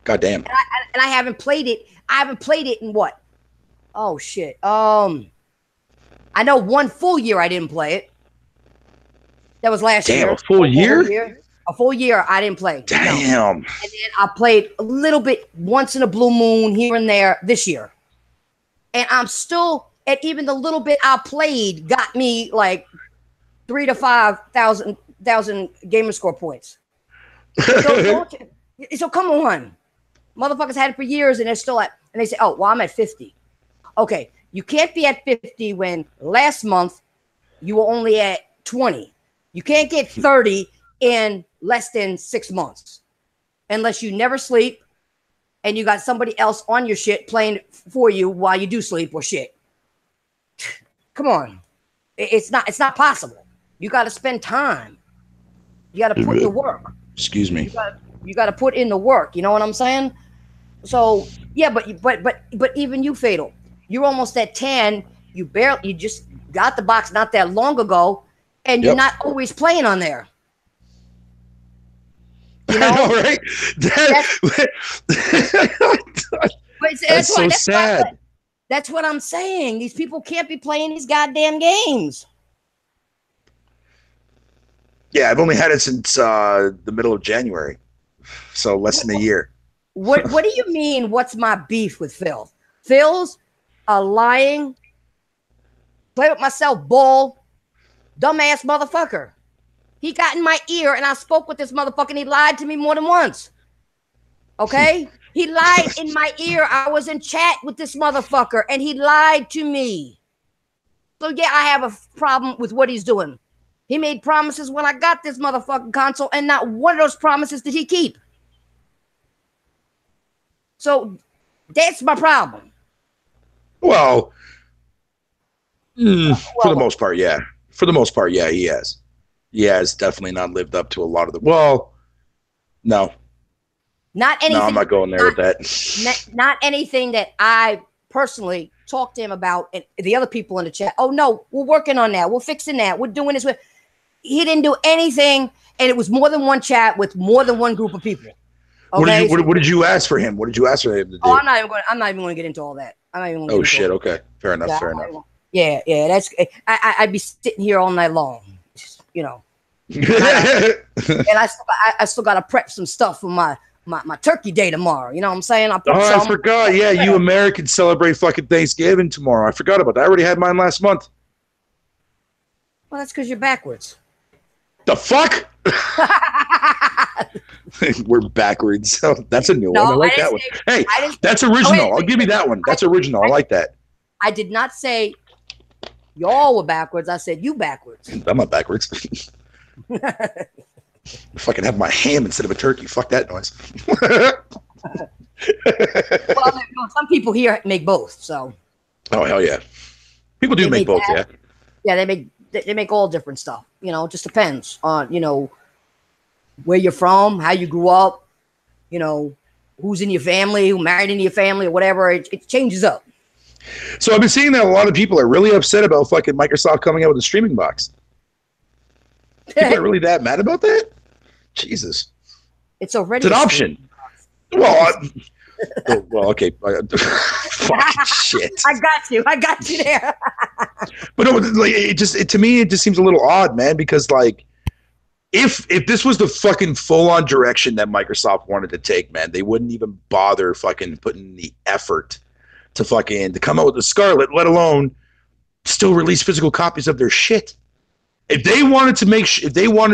Goddamn. And I haven't played it. I haven't played it in what? Oh shit. I know 1 full year I didn't play it. That was last year. Damn, a full year? A full year I didn't play. Damn. No. And then I played a little bit once in a blue moon here and there this year. And I'm still at even the little bit I played got me like 3,000 to 5,000 gamer score points. So come on. Motherfuckers had it for years and they're still at, and they say, oh, well, I'm at 50. Okay, you can't be at 50 when last month you were only at 20. You can't get 30 in less than 6 months unless you never sleep and you got somebody else on your shit playing for you while you do sleep or shit. Come on. It's not possible. You got to spend time. You got to put in the work. Excuse me. You got to put in the work. You know what I'm saying? So yeah, but even you, Fatal, you're almost at 10. You just got the box not that long ago, and you're not always playing on there. You know, I know, right? That's so sad. That's what I'm saying. These people can't be playing these goddamn games. Yeah, I've only had it since the middle of January, so less than a year. What do you mean? What's my beef with Phil? Phil's a lying, play with myself, bull, dumbass motherfucker. He got in my ear, and I spoke with this motherfucker, and he lied to me more than once. Okay? He lied in my ear. I was in chat with this motherfucker, and he lied to me. So yeah, I have a problem with what he's doing. He made promises when I got this motherfucking console, and not one of those promises did he keep. So that's my problem. Well, for the most part, yeah. For the most part, yeah, he has. He has definitely not lived up to a lot of the. Well, no. Not anything. No, I'm not going there with that. Not anything that I personally talked to him about, and the other people in the chat. Oh no, we're working on that. We're fixing that. We're doing this. He didn't do anything, and it was more than one chat with more than one group of people. Okay? What did you ask for him? What did you ask for him to do? Oh, I'm not even going to get into all that. I'm not even. Oh shit. Okay. Fair enough. Fair enough. Yeah. That's. I'd be sitting here all night long. You know. And I still got to prep some stuff for my turkey day tomorrow. You know what I'm saying? I forgot. Yeah, you Americans celebrate fucking Thanksgiving tomorrow. I forgot about that. I already had mine last month. Well, that's because you're backwards. The fuck? We're backwards. So that's a new one. I like that one. Hey, that's original. I'll give you that one. That's original. I like that. I did not say y'all were backwards. I said you backwards. I'm not backwards. Fucking have my ham instead of a turkey. Fuck that noise. Well, some people here make both. So. Oh hell yeah! People do make both. Yeah. Yeah, they make they make all different stuff. You know, it just depends on, you know, where you're from, how you grew up, you know, who's in your family, who married into your family or whatever. It changes up. So I've been seeing that a lot of people are really upset about fucking Microsoft coming out with a streaming box. People are really that mad about that? Jesus. It's already an option. Well, well, okay. Fuck shit. I got you there. But no, like, to me, it just seems a little odd, man, because like, if this was the fucking full-on direction that Microsoft wanted to take, man, they wouldn't even bother fucking putting the effort to come out with the Scarlet, let alone still release physical copies of their shit. If they wanted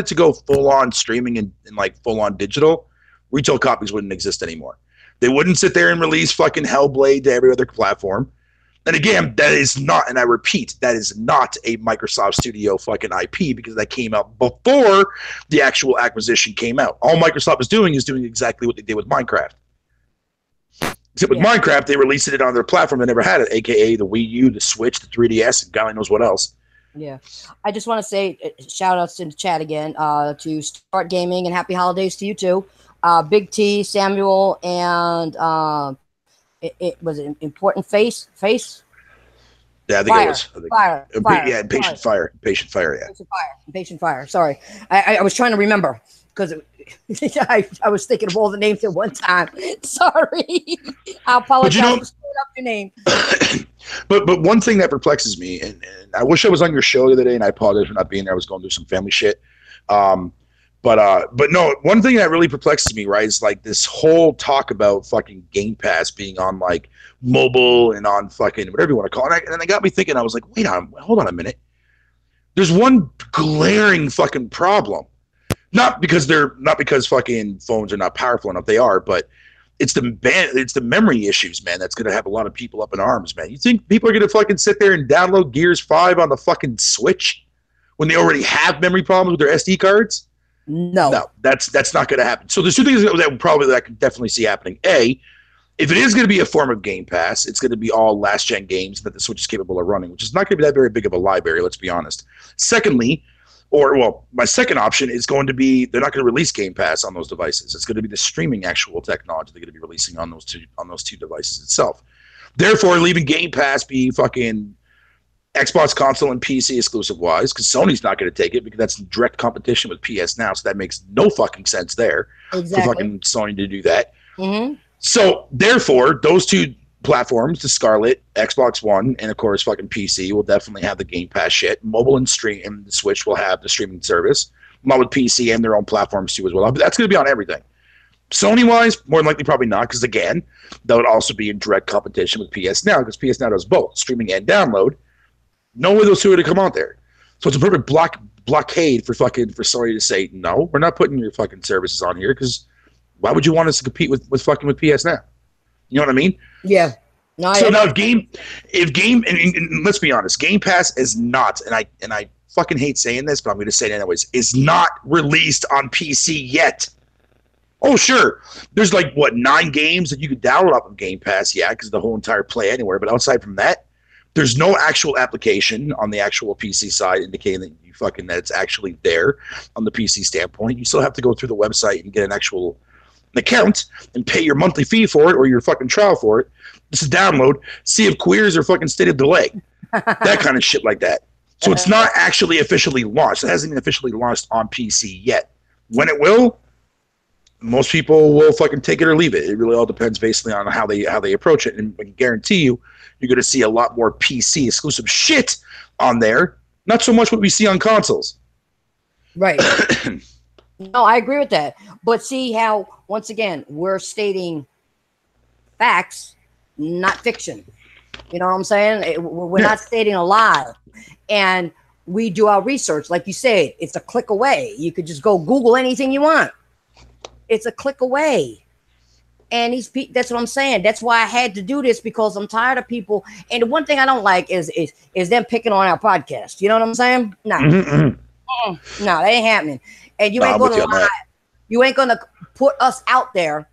to go full-on streaming and like full-on digital, retail copies wouldn't exist anymore. They wouldn't sit there and release fucking Hellblade to every other platform. And again, that is not, and I repeat, that is not a Microsoft Studio fucking IP, because that came out before the actual acquisition came out. All Microsoft is doing exactly what they did with Minecraft. Except with Minecraft, they released it on their platform that never had it, aka the Wii U, the Switch, the 3DS, and God knows what else. Yeah. I just want to say shout outs in the chat again to Start Gaming, and happy holidays to you too. Big T, Samuel, and it was an important face. Yeah, I think it was. Fire. Yeah, Patient Fire. Yeah. Patient Fire. Sorry, I was trying to remember because I was thinking of all the names at one time. Sorry, I apologize for screwing up your name. But one thing that perplexes me, and I wish I was on your show the other day, and I apologize for not being there. I was going through some family shit. But no, one thing that really perplexes me, right, is like this whole talk about fucking Game Pass being on like mobile and on fucking whatever you want to call it. And it got me thinking, I was like, hold on a minute. There's one glaring fucking problem. Not because fucking phones are not powerful enough, they are, but it's the memory issues, man, that's gonna have a lot of people up in arms, man. You think people are gonna fucking sit there and download Gears 5 on the fucking Switch when they already have memory problems with their SD cards? No, that's not going to happen. So there's two things that I can definitely see happening. A, if it is going to be a form of Game Pass, it's going to be all last-gen games that the Switch is capable of running, which is not going to be that very big of a library, let's be honest. Secondly, my second option is going to be they're not going to release Game Pass on those devices. It's going to be the streaming actual technology they're going to be releasing on those two devices itself. Therefore, leaving Game Pass be fucking Xbox console and PC exclusive wise, because Sony's not going to take it because that's in direct competition with PS Now, so that makes no fucking sense there for fucking Sony to do that. Mm-hmm. So therefore, those two platforms, the Scarlet, Xbox One, and of course fucking PC, will definitely have the Game Pass shit. Mobile and the Switch will have the streaming service, along with PC and their own platforms too as well. But that's going to be on everything. Sony wise, more than likely probably not, because again, that would also be in direct competition with PS Now, because PS Now does both streaming and download. No way those two are to come out there. So it's a perfect blockade for Sony to say, no, we're not putting your fucking services on here, because why would you want us to compete with PS Now? You know what I mean? Yeah. No, so now if game and let's be honest, Game Pass is not, and I fucking hate saying this, but I'm gonna say it anyways, is not released on PC yet. Oh sure. There's like 9 games that you could download off of Game Pass, yeah, because the whole entire Play Anywhere, but outside from that, there's no actual application on the actual PC side indicating that it's actually there on the PC standpoint. You still have to go through the website and get an actual account and pay your monthly fee for it or your fucking trial for it. This is download, see if queries or fucking state of delay. That kind of shit like that. So it's not actually officially launched. It hasn't even officially launched on PC yet. When it will, most people will fucking take it or leave it. It really all depends basically on how they approach it. And I can guarantee you're going to see a lot more PC exclusive shit on there. Not so much what we see on consoles. Right. No, I agree with that. But see how, once again, we're stating facts, not fiction. You know what I'm saying? We're not stating a lie. And we do our research. Like you said, it's a click away. You could just go Google anything you want. It's a click away. And that's what I'm saying. That's why I had to do this, because I'm tired of people. And the one thing I don't like is them picking on our podcast. You know what I'm saying? No. Mm-hmm. No, that ain't happening. And you ain't going to lie. You ain't going to put us out there,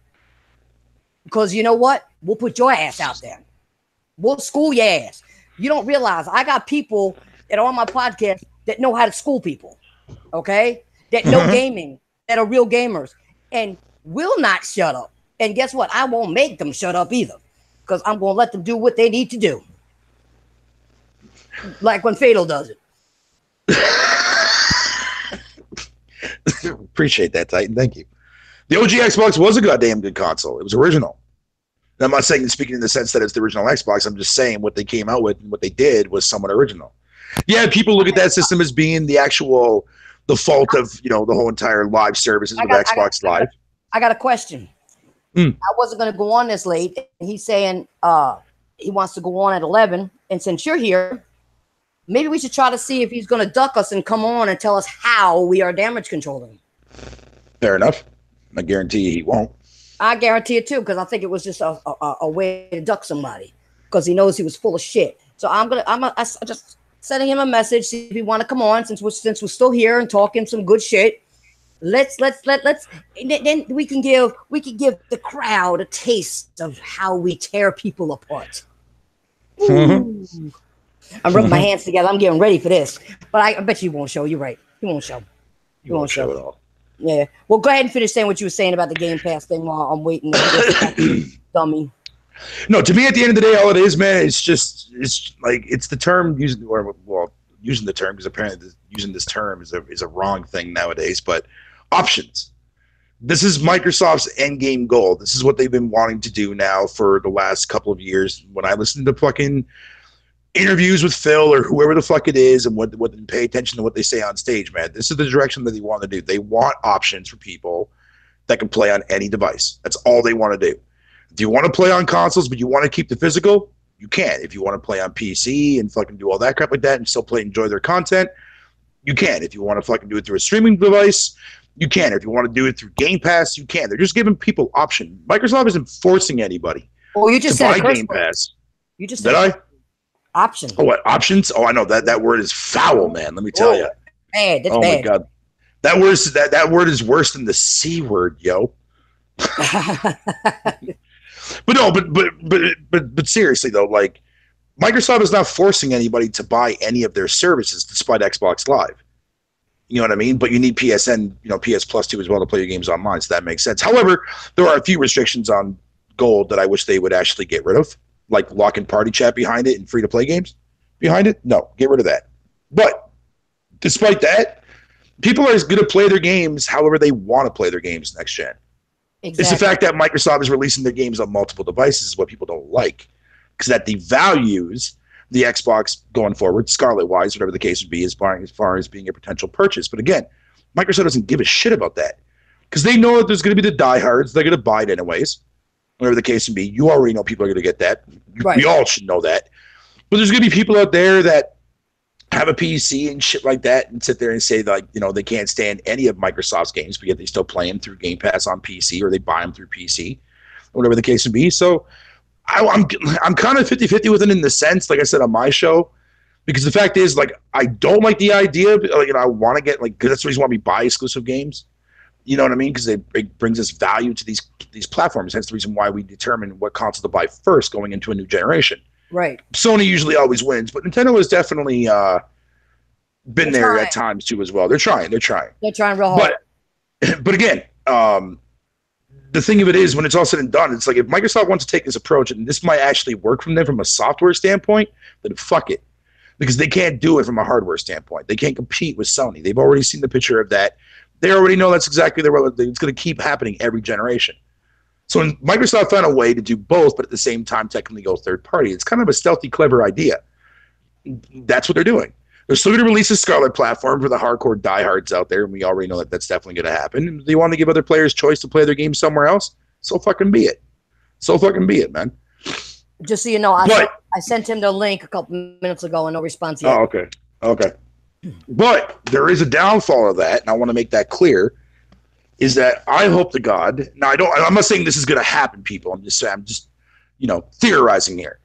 because you know what? We'll put your ass out there. We'll school your ass. You don't realize I got people that are on my podcast that know how to school people, okay? That know gaming, that are real gamers, and will not shut up. And guess what? I won't make them shut up either, because I'm going to let them do what they need to do. Like when Fatal does it. Appreciate that, Titan. Thank you. The OG Xbox was a goddamn good console. It was original. And I'm not saying, speaking in the sense that it's the original Xbox. I'm just saying what they came out with and what they did was somewhat original. Yeah, people look at that system as being the actual, the fault of, you know, the whole entire live services of Xbox Live. I got a question. I wasn't going to go on this late. And he's saying he wants to go on at 11. And since you're here, maybe we should try to see if he's going to duck us and come on and tell us how we are damage controlling. Fair enough. I guarantee you he won't. I guarantee it too, because I think it was just a way to duck somebody, because he knows he was full of shit. So I'm just sending him a message, see if he want to come on, since we're still here and talking some good shit. Let's then we can give the crowd a taste of how we tear people apart. I'm rubbing my hands together. I'm getting ready for this, but I bet you won't show. You're right. He won't show. He won't show at all. Yeah. Well, go ahead and finish saying what you were saying about the Game Pass thing while I'm waiting. Dummy. No, to me, at the end of the day, all it is, man, it's the term using the term, because apparently using this term is a wrong thing nowadays. But options. This is Microsoft's end game goal. This is what they've been wanting to do now for the last couple of years. When I listen to fucking interviews with Phil or whoever the fuck it is, and what pay attention to what they say on stage, man. This is the direction that they want to do. They want options for people that can play on any device. That's all they want to do. If you want to play on consoles, but you want to keep the physical, you can. If you want to play on PC and fucking do all that crap like that and still enjoy their content, you can. If you want to fucking do it through a streaming device, you can. If you want to do it through Game Pass, you can. They're just giving people option. Microsoft isn't forcing anybody to buy Game Pass. You just did I? Option. Oh, what options? Oh, I know that word is foul, man. Let me tell you. Bad. That's bad. My God, that word is worse than the C word, yo. But no, but seriously though, like, Microsoft is not forcing anybody to buy any of their services, despite Xbox Live. You know what I mean? But you need PSN, PS Plus too as well to play your games online, so that makes sense. However, there are a few restrictions on Gold that I wish they would actually get rid of. Like locking party chat behind it and free-to-play games behind it. No, get rid of that. But despite that, people are as going to play their games however they want to play their games next gen. Exactly. It's the fact that Microsoft is releasing their games on multiple devices is what people don't like, because that devalues the Xbox going forward, Scarlet-wise, whatever the case would be, as far as being a potential purchase. But again, Microsoft doesn't give a shit about that, because they know that there's going to be the diehards. They're going to buy it anyways. Whatever the case would be, you already know people are going to get that. Right. We all should know that. But there's going to be people out there that have a PC and shit like that and sit there and say, like, they can't stand any of Microsoft's games, but yet they still play them through Game Pass on PC, or they buy them through PC, whatever the case would be. So I'm kind of 50-50 with it in the sense, like I said on my show, because the fact is, like, I don't like the idea, but, I want to get, like, because that's the reason why we buy exclusive games. You know what I mean? Because it brings us value to these platforms. That's the reason why we determine what console to buy first going into a new generation. Right. Sony usually always wins, but Nintendo has definitely been there at times too as well. They're trying. They're trying real hard. But again, the thing of it is, when it's all said and done, it's like, if Microsoft wants to take this approach, and this might actually work from them from a software standpoint, then fuck it. Because they can't do it from a hardware standpoint. They can't compete with Sony. They've already seen the picture of that. They already know that's exactly it's going to keep happening every generation. So Microsoft found a way to do both, but at the same time technically go third party. It's kind of a stealthy, clever idea. That's what they're doing. They're still going to release a Scarlet platform for the hardcore diehards out there, and we already know that that's definitely going to happen. If they want to give other players choice to play their game somewhere else, so fucking be it. So fucking be it, man. Just so you know, I sent him the link a couple minutes ago and no response yet. Oh, okay. But there is a downfall of that, and I want to make that clear, is that I hope to God, now I'm not saying this is going to happen, people. I'm just theorizing here.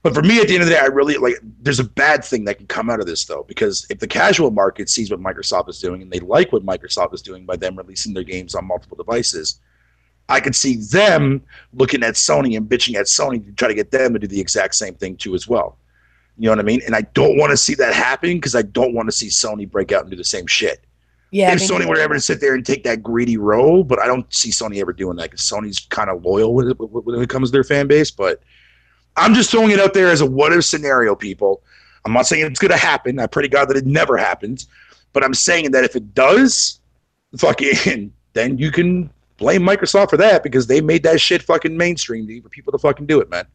But for me, at the end of the day, I really, there's a bad thing that can come out of this, though, because if the casual market sees what Microsoft is doing, and they like what Microsoft is doing by them releasing their games on multiple devices, I could see them looking at Sony and bitching at Sony to try to get them to do the exact same thing, too, as well. You know what I mean? And I don't want to see that happen because I don't want to see Sony break out and do the same shit. Yeah, if Sony were ever to sit there and take that greedy role, but I don't see Sony ever doing that because Sony's kind of loyal when it comes to their fan base. But I'm just throwing it out there as a what-if scenario, people. I'm not saying it's going to happen. I pray to God that it never happens. But I'm saying that if it does, fucking, then you can blame Microsoft for that because they made that shit fucking mainstream for people to fucking do it, man.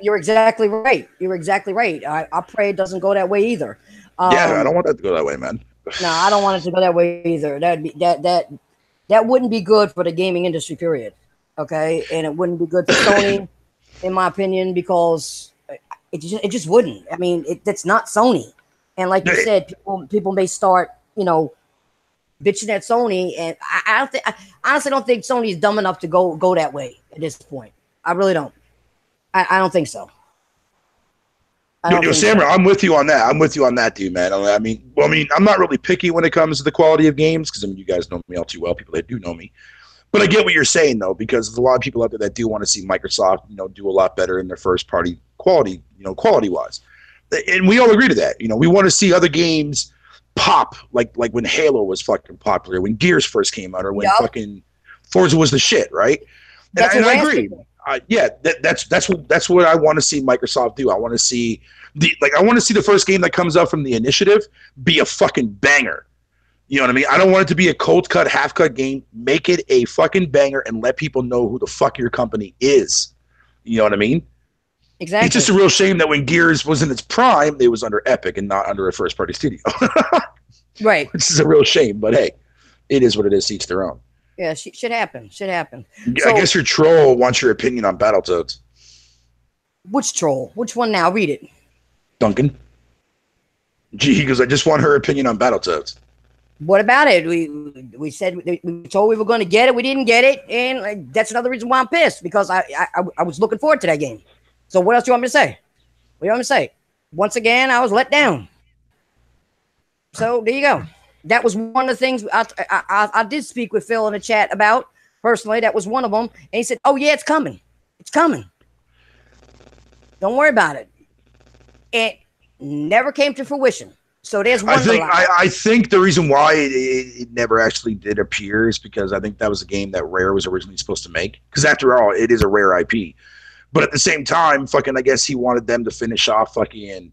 You're exactly right. You're exactly right. I pray it doesn't go that way either. Yeah, I don't want that to go that way, man. No, I don't want it to go that way either. That wouldn't be good for the gaming industry, period. Okay, and it wouldn't be good for Sony, in my opinion, because it just wouldn't. I mean, that's not Sony. And like you said, people may start, bitching at Sony, and I honestly don't think Sony is dumb enough to go that way at this point. I really don't. I don't think so. Sam, I'm with you on that. I'm with you on that, dude, man. I mean, I'm not really picky when it comes to the quality of games because you guys know me all too well. People that do know me, but I get what you're saying though, because there's a lot of people out there that do want to see Microsoft, do a lot better in their first party quality, quality wise, and we all agree to that. We want to see other games pop, like when Halo was fucking popular, when Gears first came out, or when fucking Forza was the shit, right? And I agree. That's what I want to see Microsoft do. I want to see the first game that comes out from the initiative be a fucking banger. You know what I mean? I don't want it to be a cold cut, half cut game. Make it a fucking banger and let people know who the fuck your company is. You know what I mean? Exactly. It's just a real shame that when Gears was in its prime, it was under Epic and not under a first party studio. Right. Which is a real shame, but hey, it is what it is. Each their own. Yeah, should happen. Should happen. I guess your troll wants your opinion on Battletoads. Which troll? Which one now? Read it. Duncan. He goes, I just want her opinion on Battletoads. What about it? We said we told we were going to get it. We didn't get it, and that's another reason why I'm pissed because I was looking forward to that game. So what else do you want me to say? What do you want me to say? Once again, I was let down. So there you go. That was one of the things I did speak with Phil in the chat about personally. That was one of them. And he said, oh, yeah, it's coming. It's coming. Don't worry about it. It never came to fruition. So there's one. I think the reason why it never actually did appear is because I think that was a game that Rare was originally supposed to make. Because after all, it is a Rare IP. But at the same time, I guess he wanted them to finish off fucking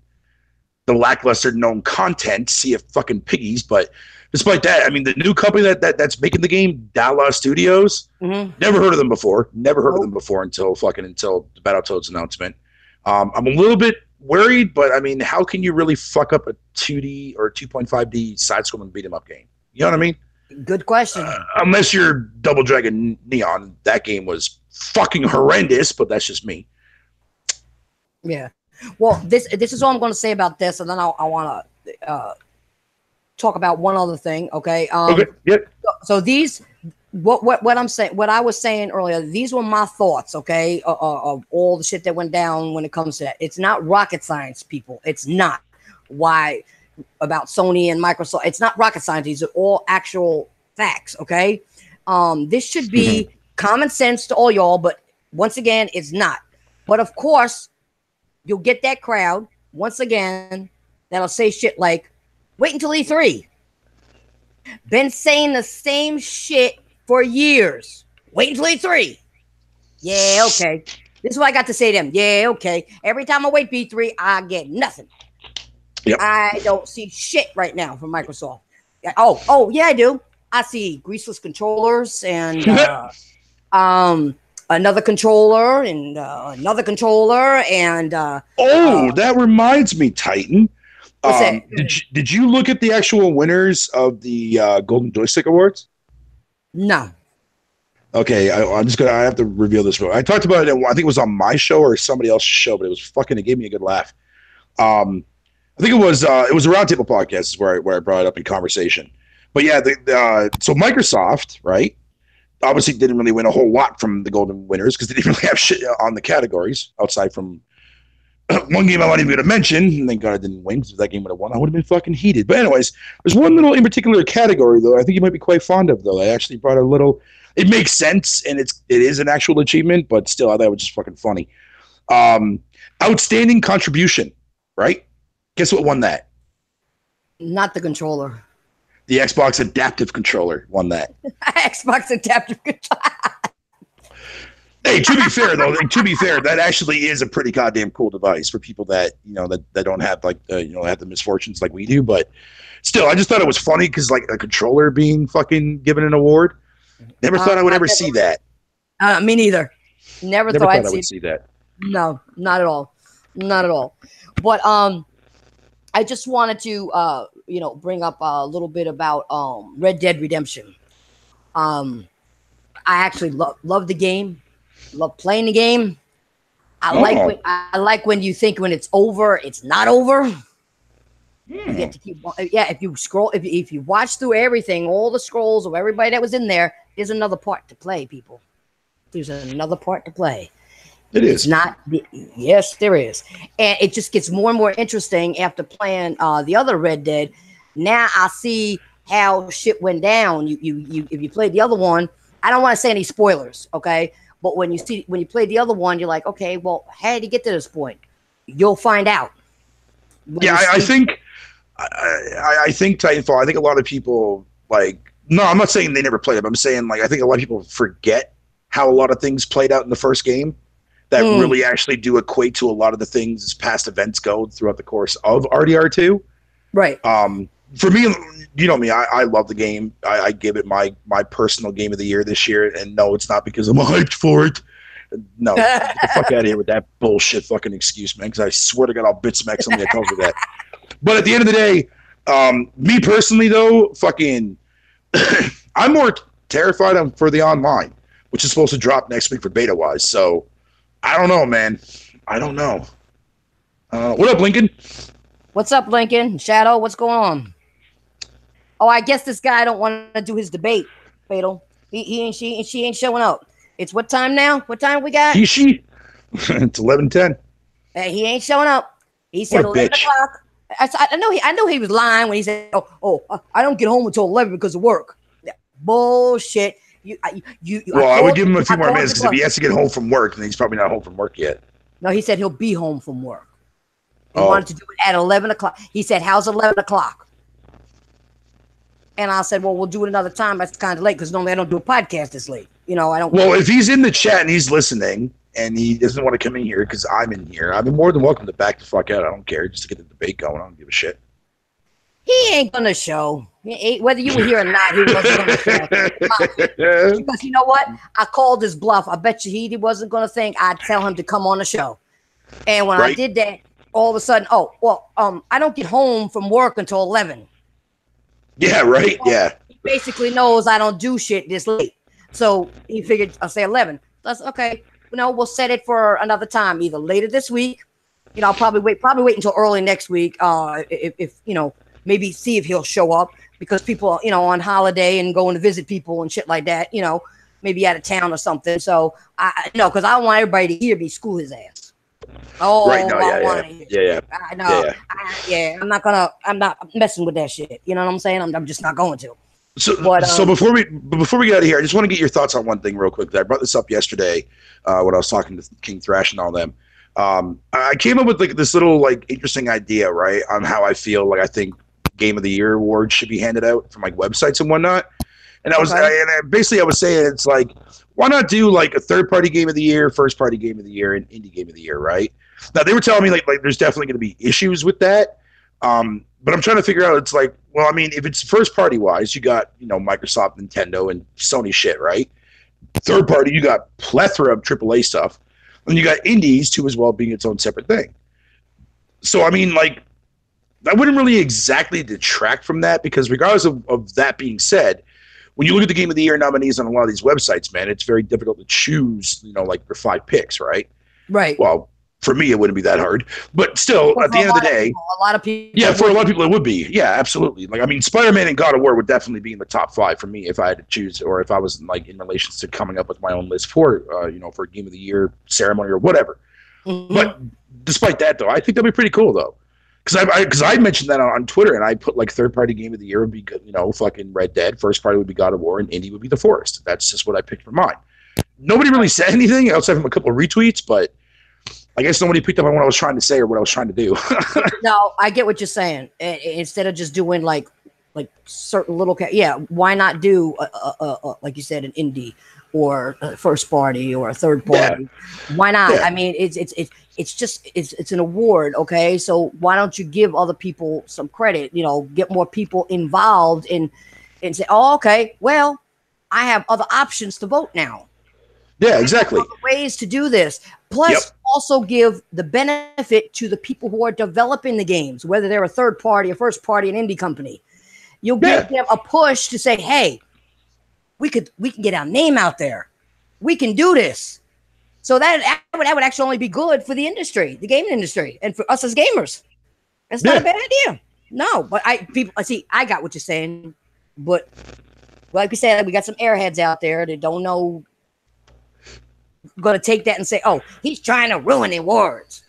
the lackluster known content, see if fucking piggies. But despite that, I mean, the new company that's making the game, Dallas Studios, never heard of them before. Never heard of them before until the Battletoads announcement. I'm a little bit worried, but I mean, how can you really fuck up a 2D or 2.5D side-scrolling beat-em-up game? You know what I mean? Good question. Unless you're Double Dragon Neon, that game was fucking horrendous, but that's just me. Yeah. Well, this is all I'm going to say about this, and then I want to talk about one other thing. Okay. Okay. Yep. So these, what I'm saying, what I was saying earlier, these were my thoughts. Okay, of all the shit that went down when it comes to that. It's not rocket science, people. It's not. Why about Sony and Microsoft? It's not rocket science. These are all actual facts. Okay. This should be common sense to all y'all, but once again, it's not. But of course, you'll get that crowd once again that'll say shit like, wait until E3. Been saying the same shit for years. Wait until E3. Yeah, okay. This is what I got to say to them. Yeah, okay. Every time I wait for E3, I get nothing. Yep. I don't see shit right now from Microsoft. Oh, yeah, I do. I see greaseless controllers and another controller and another controller and that reminds me, Titan. What's that? Did you look at the actual winners of the Golden Joystick Awards? No. Okay, I have to reveal this. I talked about it. I think it was on my show or somebody else's show, but it gave me a good laugh. I think it was a Roundtable podcast where I brought it up in conversation. But yeah, so Microsoft, right? Obviously didn't really win a whole lot from the Golden winners because they didn't really have shit on the categories outside from one game I wasn't even going to mention. And thank God I didn't win because if that game would have won, I would have been fucking heated. But anyways, there's one little in particular category, though, I think you might be quite fond of, though. I actually brought a little – it makes sense, and it is an actual achievement, but still I thought it was just fucking funny. Outstanding contribution, right? Guess what won that? Not the controller. The Xbox Adaptive Controller won that. Xbox Adaptive Controller. Hey, to be fair though, that actually is a pretty goddamn cool device for people that that don't have like have the misfortunes like we do. But still, I just thought it was funny because like a controller being fucking given an award. Never thought I would ever see that. Me neither. Never thought I would see that. No, not at all, not at all. But I just wanted to bring up a little bit about Red Dead Redemption. I actually love the game. Love playing the game. I like when you think when it's over, it's not over. You get to keep, if you scroll, if you watch through everything, all the scrolls of everybody that was in there, there's another part to play, people. There's another part to play. It is. It's not. Yes, there is, and it just gets more and more interesting after playing the other Red Dead. Now I see how shit went down. If you played the other one, I don't want to say any spoilers, okay? But when you play the other one, you're like, okay, well, how did he get to this point? You'll find out. I think Titanfall. I think a lot of people no, I'm not saying they never played it. I'm saying I think a lot of people forget how a lot of things played out in the first game that really actually do equate to a lot of the things as past events go throughout the course of RDR2. Right. For me, you know me, I love the game. I give it my personal game of the year this year. And no, it's not because I'm hyped for it. No, get the fuck out of here with that bullshit fucking excuse, man. Because I swear to God, I'll bit smack somebody that tells me that. But at the end of the day, me personally, though, fucking, I'm more terrified for the online, which is supposed to drop next week for beta-wise. So, I don't know, man. I don't know. What up, Lincoln? What's up, Lincoln? Shadow, what's going on? Oh, I guess this guy don't want to do his debate, Fatal. She ain't showing up. It's what time now? What time we got? She? It's 11:10. He ain't showing up. He said 11 o'clock. I know he was lying when he said, I don't get home until 11 because of work. Yeah, bullshit. I would give him a few more minutes because if he has to get home from work, then he's probably not home from work yet. No, he said he'll be home from work. He wanted to do it at 11 o'clock. He said, how's 11 o'clock? And I said, well, we'll do it another time. That's kind of late because normally I don't do a podcast this late. I don't. Well, if he's in the chat and he's listening and he doesn't want to come in here because I'm in here, I've been more than welcome to back the fuck out. I don't care. Just to get the debate going. I don't give a shit. He ain't going to show. Whether you were here or not, he wasn't going to show. Because you know what? I called his bluff. I bet you he wasn't going to think I'd tell him to come on the show. And when I did that, all of a sudden, I don't get home from work until 11. Yeah, right. Yeah. He basically knows I don't do shit this late. So he figured I'll say 11. That's okay. We'll set it for another time, either later this week. I'll probably wait until early next week. If maybe see if he'll show up because people, on holiday and going to visit people and shit like that, maybe out of town or something. So I because I want everybody to hear me school his ass. Oh, right. No, yeah. I know. Yeah. I'm not messing with that shit. You know what I'm saying? I'm just not going to. So before we get out of here, I just want to get your thoughts on one thing real quick. I brought this up yesterday when I was talking to King Thrash and all them. I came up with this little interesting idea, right, on how I feel I think Game of the Year awards should be handed out from websites and whatnot. And I was basically I was saying it's why not do a third party game of the year, first party game of the year, and indie game of the year, right? Now they were telling me there's definitely going to be issues with that. But I'm trying to figure out, if it's first party wise, you got, Microsoft, Nintendo, and Sony shit, right? Third party, you got plethora of AAA stuff. And you got indies too as well being its own separate thing. So, that wouldn't really exactly detract from that because regardless of that being said, when you look at the Game of the Year nominees on a lot of these websites, man, it's very difficult to choose, your 5 picks, right? Right. Well, for me, it wouldn't be that hard. But still, at the end of the day, a lot of people. Yeah, for a lot of people, it would be. Yeah, absolutely. Spider-Man and God of War would definitely be in the top 5 for me if I had to choose, or if I was in relation to coming up with my own list for, for Game of the Year ceremony or whatever. Mm-hmm. But despite that, though, I think that'd be pretty cool, though. Because I mentioned that on Twitter, and I put third-party Game of the Year would be, fucking Red Dead. First party would be God of War, and indie would be The Forest. That's just what I picked for mine. Nobody really said anything outside from a couple of retweets, but I guess nobody picked up on what I was trying to say or what I was trying to do. No, I get what you're saying. Instead of just doing like certain little, why not do like you said, an indie or a first party or a third party? Yeah. Why not? Yeah. I mean, it's an award, okay? So why don't you give other people some credit? You know, get more people involved and say, oh, okay, well, I have other options to vote now. Yeah, exactly. Ways to do this. Plus, also give the benefit to the people who are developing the games, whether they're a third party, a first party, an indie company. You'll give them a push to say, "Hey, we can get our name out there. We can do this." So that would actually only be good for the industry, the gaming industry, and for us as gamers. That's not a bad idea. No, but I got what you're saying, but like we said, we got some airheads out there that don't know. Going to take that and say, "Oh, he's trying to ruin the awards."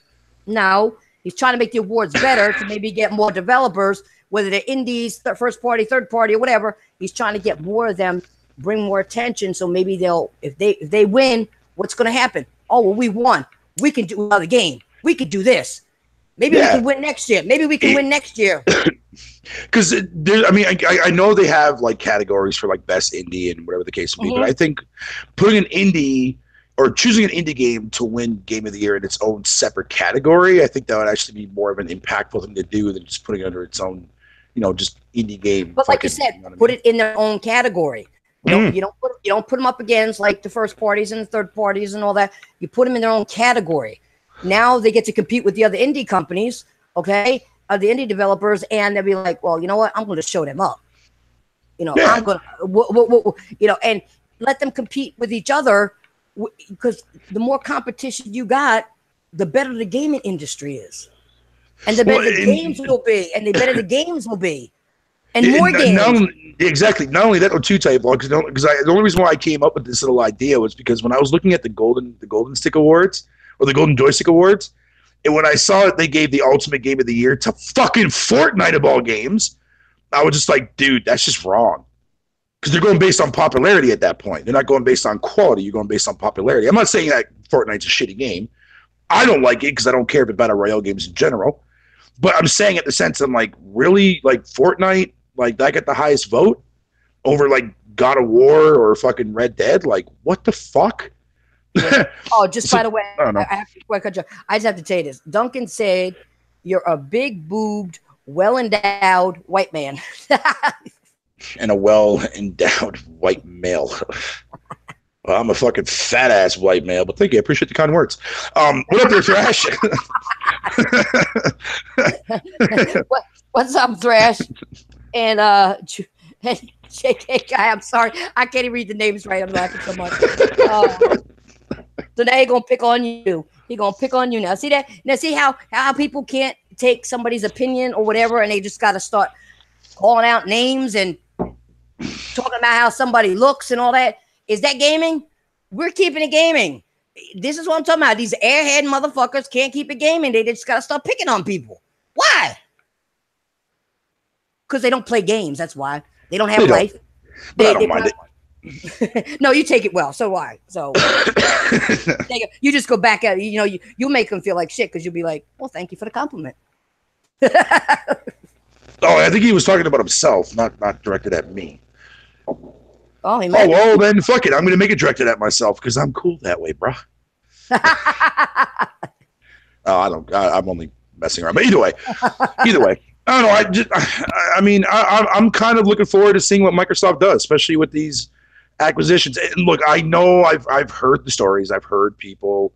No, he's trying to make the awards better to maybe get more developers, whether they're indies, first party, third party, or whatever. He's trying to get more of them, bring more attention. So maybe if they win, what's going to happen? Oh, well, we won. We can do another game. We could do this. Maybe we can win next year. Maybe we can win next year. Because I know they have like categories for like best indie and whatever the case may be, but I think putting an indie or choosing an indie game to win Game of the Year in its own separate category, I think that would actually be more of an impactful thing to do than just putting it under its own, just indie game. But like you said, put it in their own category. You don't put them up against like the first parties and the third parties and all that. You put them in their own category. Now they get to compete with the other indie companies, okay, the indie developers, and they'll be like, well, you know what? I'm going to show them up. I'm going to, and let them compete with each other. Because the more competition you got, the better the gaming industry is, and the better the games will be, and the better the games will be, and more games. Exactly. Not only that, or two type because the only reason why I came up with this little idea was because when I was looking at the Golden Stick Awards or the Golden Joystick Awards, and when I saw it, they gave the Ultimate Game of the Year to fucking Fortnite of all games. I was just like, dude, that's just wrong. Because they're going based on popularity at that point. They're not going based on quality. You're going based on popularity. I'm not saying that Fortnite's a shitty game. I don't like it because I don't care about Battle Royale games in general. But I'm saying it the sense I'm like, really? Like Fortnite? Like that got the highest vote over like God of War or fucking Red Dead? Like, what the fuck? Oh, just by the way, I just have to tell you this. Duncan said you're a big-boobed, well-endowed white man. And a well-endowed white male. Well, I'm a fucking fat-ass white male, but thank you. I appreciate the kind words. What up there, Thrash? What's up, Thrash? And JK guy, I'm sorry. I can't even read the names right. I'm laughing so much. So now he's going to pick on you. He's going to pick on you now. See that? Now see how people can't take somebody's opinion or whatever, and they just got to start calling out names and talking about how somebody looks and all that. Is that gaming? We're keeping it gaming. This is what I'm talking about. These airhead motherfuckers can't keep it gaming. They just got to start picking on people. Why? Because they don't play games. That's why. They don't have life. I don't mind it. No, you take it well. So why? So you just go back at you make them feel like shit because you'll be like, well, thank you for the compliment. Oh, I think he was talking about himself, not directed at me. Oh, well, then fuck it. I'm going to make it directed at myself because I'm cool that way, bro. I'm only messing around. But either way, I don't know. I'm kind of looking forward to seeing what Microsoft does, especially with these acquisitions. And look, I know I've heard the stories. I've heard people.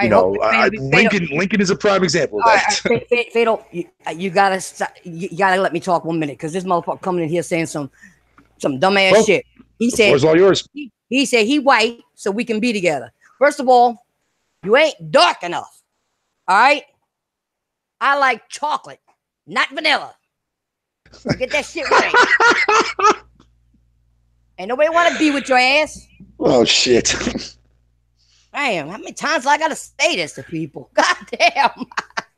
Lincoln is a prime example of that. Fatal, you gotta let me talk 1 minute because this motherfucker coming in here saying some dumbass shit. He said, "It's all yours." He said he white, so we can be together. First of all, you ain't dark enough. All right, I like chocolate, not vanilla. So get that shit right. Ain't nobody want to be with your ass. Oh shit. Damn, how many times I gotta say this to people? God damn.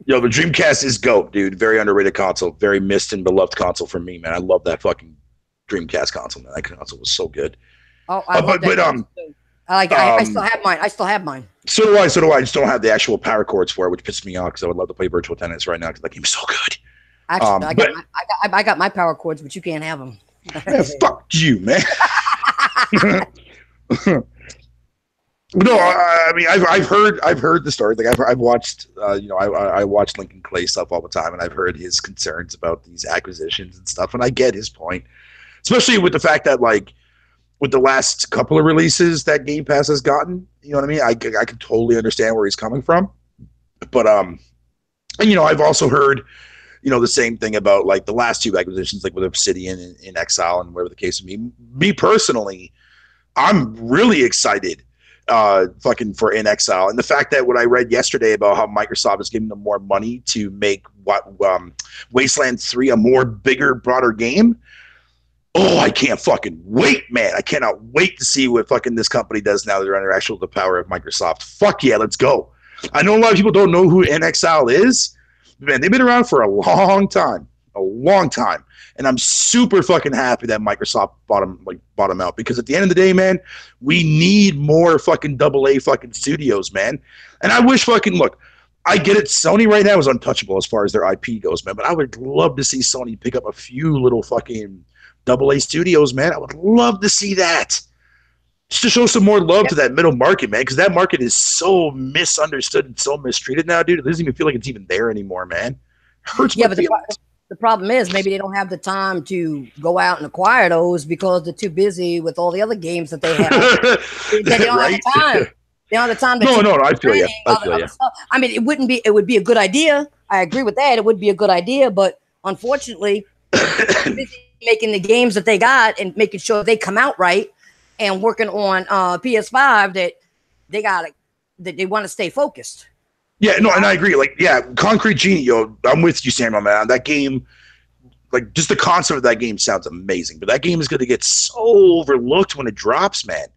Yo, the Dreamcast is GOAT, dude. Very underrated console. Very missed and beloved console for me, man. I love that fucking Dreamcast console, man. That console was so good. Oh, I still have mine. I still have mine. So do I. So do I. I just don't have the actual power cords for it, which pisses me off because I would love to play virtual tennis right now because that game's so good. Actually, I got my power cords, but you can't have them. Man, fuck you, man. No, I mean I've heard the story. Like I've watched I watch Lincoln Clay stuff all the time, and I've heard his concerns about these acquisitions and stuff, and I get his point, especially with the fact that like with the last couple of releases that Game Pass has gotten, you know what I mean? I can totally understand where he's coming from, but and, I've also heard the same thing about like the last two acquisitions, like with Obsidian and in Exile and whatever the case may be. Me personally, I'm really excited fucking for In Exile, and the fact that what I read yesterday about how Microsoft is giving them more money to make Wasteland 3 a more bigger, broader game. Oh, I can't fucking wait, man. I cannot wait to see what fucking this company does now that they're under the power of Microsoft. Fuck yeah, let's go. I know a lot of people don't know who In Exile is. Man, they've been around for a long time. And I'm super fucking happy that Microsoft bought them out, because at the end of the day, man, we need more fucking AA fucking studios, man. And I wish look, I get it. Sony right now is untouchable as far as their IP goes, man. But I would love to see Sony pick up a few little fucking AA studios, man. I would love to see that. Just to show some more love to that middle market, man, because that market is so misunderstood and so mistreated now, dude. It doesn't even feel like it's even there anymore, man. It hurts my feelings. The problem is maybe they don't have the time to go out and acquire those because they're too busy with all the other games that they have. They don't have the time. They don't have the time. No, I feel you. I mean, it would be a good idea. I agree with that. It would be a good idea, but unfortunately, they're busy making the games that they got and making sure they come out right and working on PS5 that they want to stay focused. Yeah, no, and I agree. Like, yeah, Concrete Genie, I'm with you, Sam, man. That game, like, just the concept of that game sounds amazing, but that game is going to get so overlooked when it drops, man.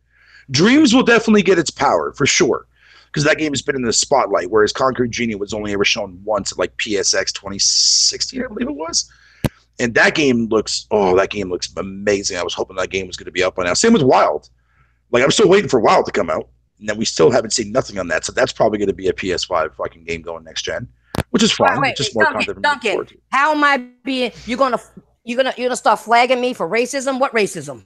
Dreams will definitely get its power, for sure, because that game has been in the spotlight, whereas Concrete Genie was only ever shown once at, like, PSX 2016, I believe it was. And that game looks amazing. I was hoping that game was going to be out by now. Same with Wild. Like, I'm still waiting for Wild to come out. And then we still haven't seen nothing on that, so that's probably going to be a PS5 fucking game going next gen, which is fine. Just more content. Duncan, how am I being? You're gonna start flagging me for racism? What racism?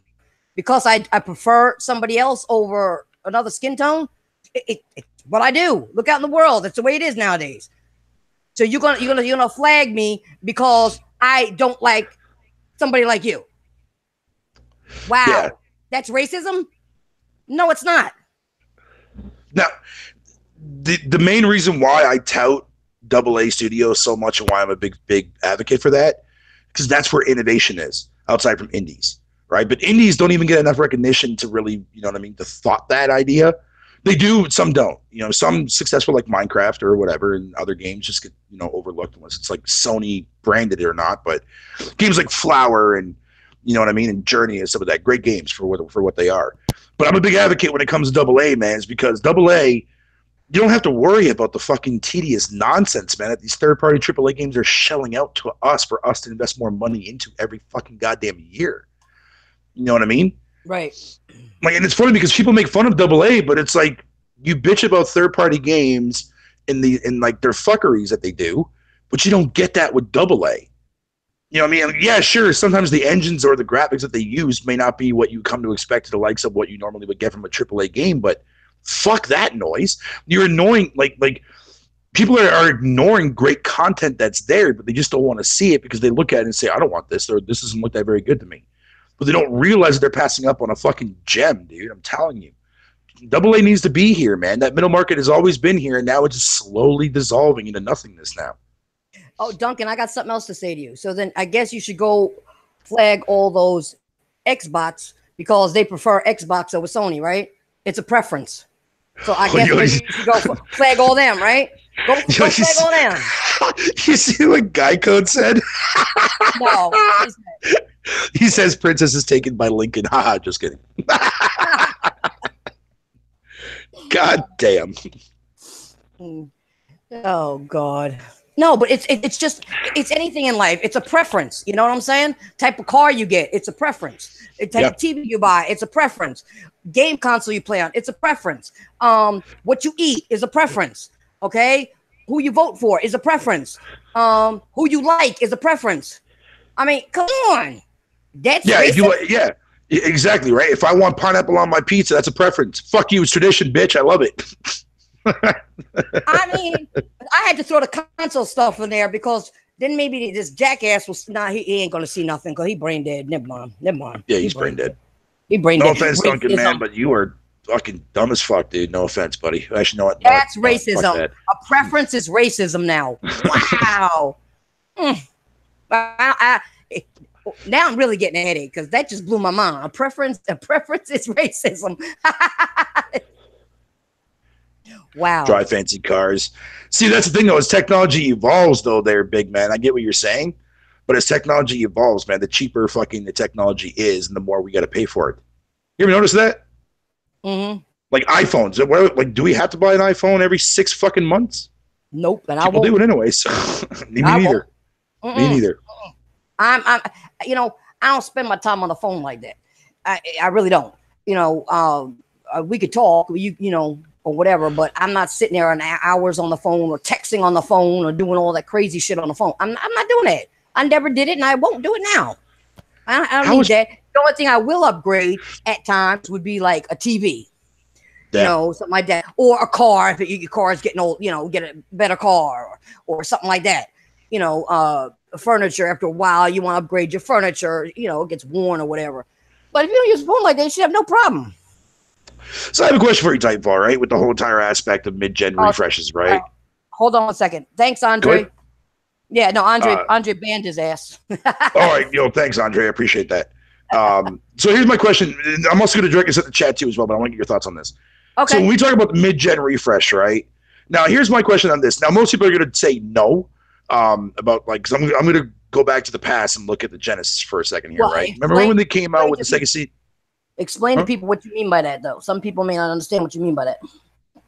Because I prefer somebody else over another skin tone? It's what I do. Look out in the world. That's the way it is nowadays. So you're gonna flag me because I don't like somebody like you? Wow, yeah. That's racism? No, it's not. Now, the main reason why I tout AA studios so much and why I'm a big advocate for that, because that's where innovation is outside from indies, right? But indies don't even get enough recognition to really, to thought that idea. They do, some don't. Some successful like Minecraft or whatever, and other games just get overlooked unless it's like Sony branded it or not. But games like Flower and and Journey and some of that, great games for what they are. But I'm a big advocate when it comes to AA, man, is because AA, you don't have to worry about the fucking tedious nonsense, man, that these third-party AAA games are shelling out to us for us to invest more money into every fucking goddamn year. You know what I mean? Right. Like, and it's funny because people make fun of AA, but it's like you bitch about third-party games in like their fuckeries that they do, but you don't get that with AA. You know what I mean? Yeah, sure. Sometimes the engines or the graphics that they use may not be what you come to expect to the likes of what you normally would get from a AAA game, but fuck that noise. You're annoying. Like people are ignoring great content that's there, but they just don't want to see it because they look at it and say, I don't want this, or this doesn't look that very good to me. But they don't realize that they're passing up on a fucking gem, dude. I'm telling you. AA needs to be here, man. That middle market has always been here, and now it's just slowly dissolving into nothingness now. Oh, Duncan, I got something else to say to you. So then I guess you should go flag all those Xbox because they prefer Xbox over Sony, right? It's a preference. So I guess you should go flag all them, right? Go flag all them. You see what Guy Code said? No. He says Princess is taken by Lincoln. Haha, just kidding. God damn. Oh, God. No, but it's just it's anything in life. It's a preference. You know what I'm saying? Type of car you get, it's a preference. The type of TV you buy, it's a preference. Game console you play on, it's a preference. What you eat is a preference. Okay, who you vote for is a preference. Who you like is a preference. I mean, come on. That's Exactly right. If I want pineapple on my pizza, that's a preference. Fuck you, it's tradition, bitch. I love it. I mean, I had to throw the console stuff in there because then maybe this jackass was he ain't gonna see nothing because he brain dead. Never mind. Yeah, he's brain dead. He brain dead. No offense, Duncan, man, but you are fucking dumb as fuck, dude. No offense, buddy. Actually, know what? That's racism. That. A preference is racism now. Wow. Now I'm really getting a headache because that just blew my mind. A preference is racism. Wow. Drive fancy cars. See, that's the thing, though. As technology evolves, though, there, big man. I get what you're saying. But as technology evolves, man, the cheaper fucking the technology is and the more we got to pay for it. You ever notice that? Mm-hmm. Like iPhones. Like, do we have to buy an iPhone every 6 fucking months? Nope. And People do it anyway, so me neither. Me neither. I don't spend my time on the phone like that. I really don't. We could talk, or whatever, but I'm not sitting there on hours on the phone or texting on the phone or doing all that crazy shit on the phone. I'm not doing that. I never did it, and I won't do it now. I don't need that. The only thing I will upgrade at times would be like a TV, something like that, or a car. If your car is getting old, get a better car or something like that. Furniture. After a while, you want to upgrade your furniture. It gets worn or whatever. But if you don't use a phone like that, you should have no problem. So I have a question for you, Titanfall, right? With the whole entire aspect of mid-gen refreshes, right? Hold on 1 second. Thanks, Andre. Yeah, no, Andre banned his ass. All right, thanks, Andre. I appreciate that. So here's my question. I'm also going to direct this at the chat too as well, but I want to get your thoughts on this. Okay. So when we talk about the mid-gen refresh, right? Now, here's my question on this. Now, most people are going to say no about because I'm going to go back to the past and look at the Genesis for a second here, right? Remember when they came out with the Sega CD? Explain to people what you mean by that, though. Some people may not understand what you mean by that.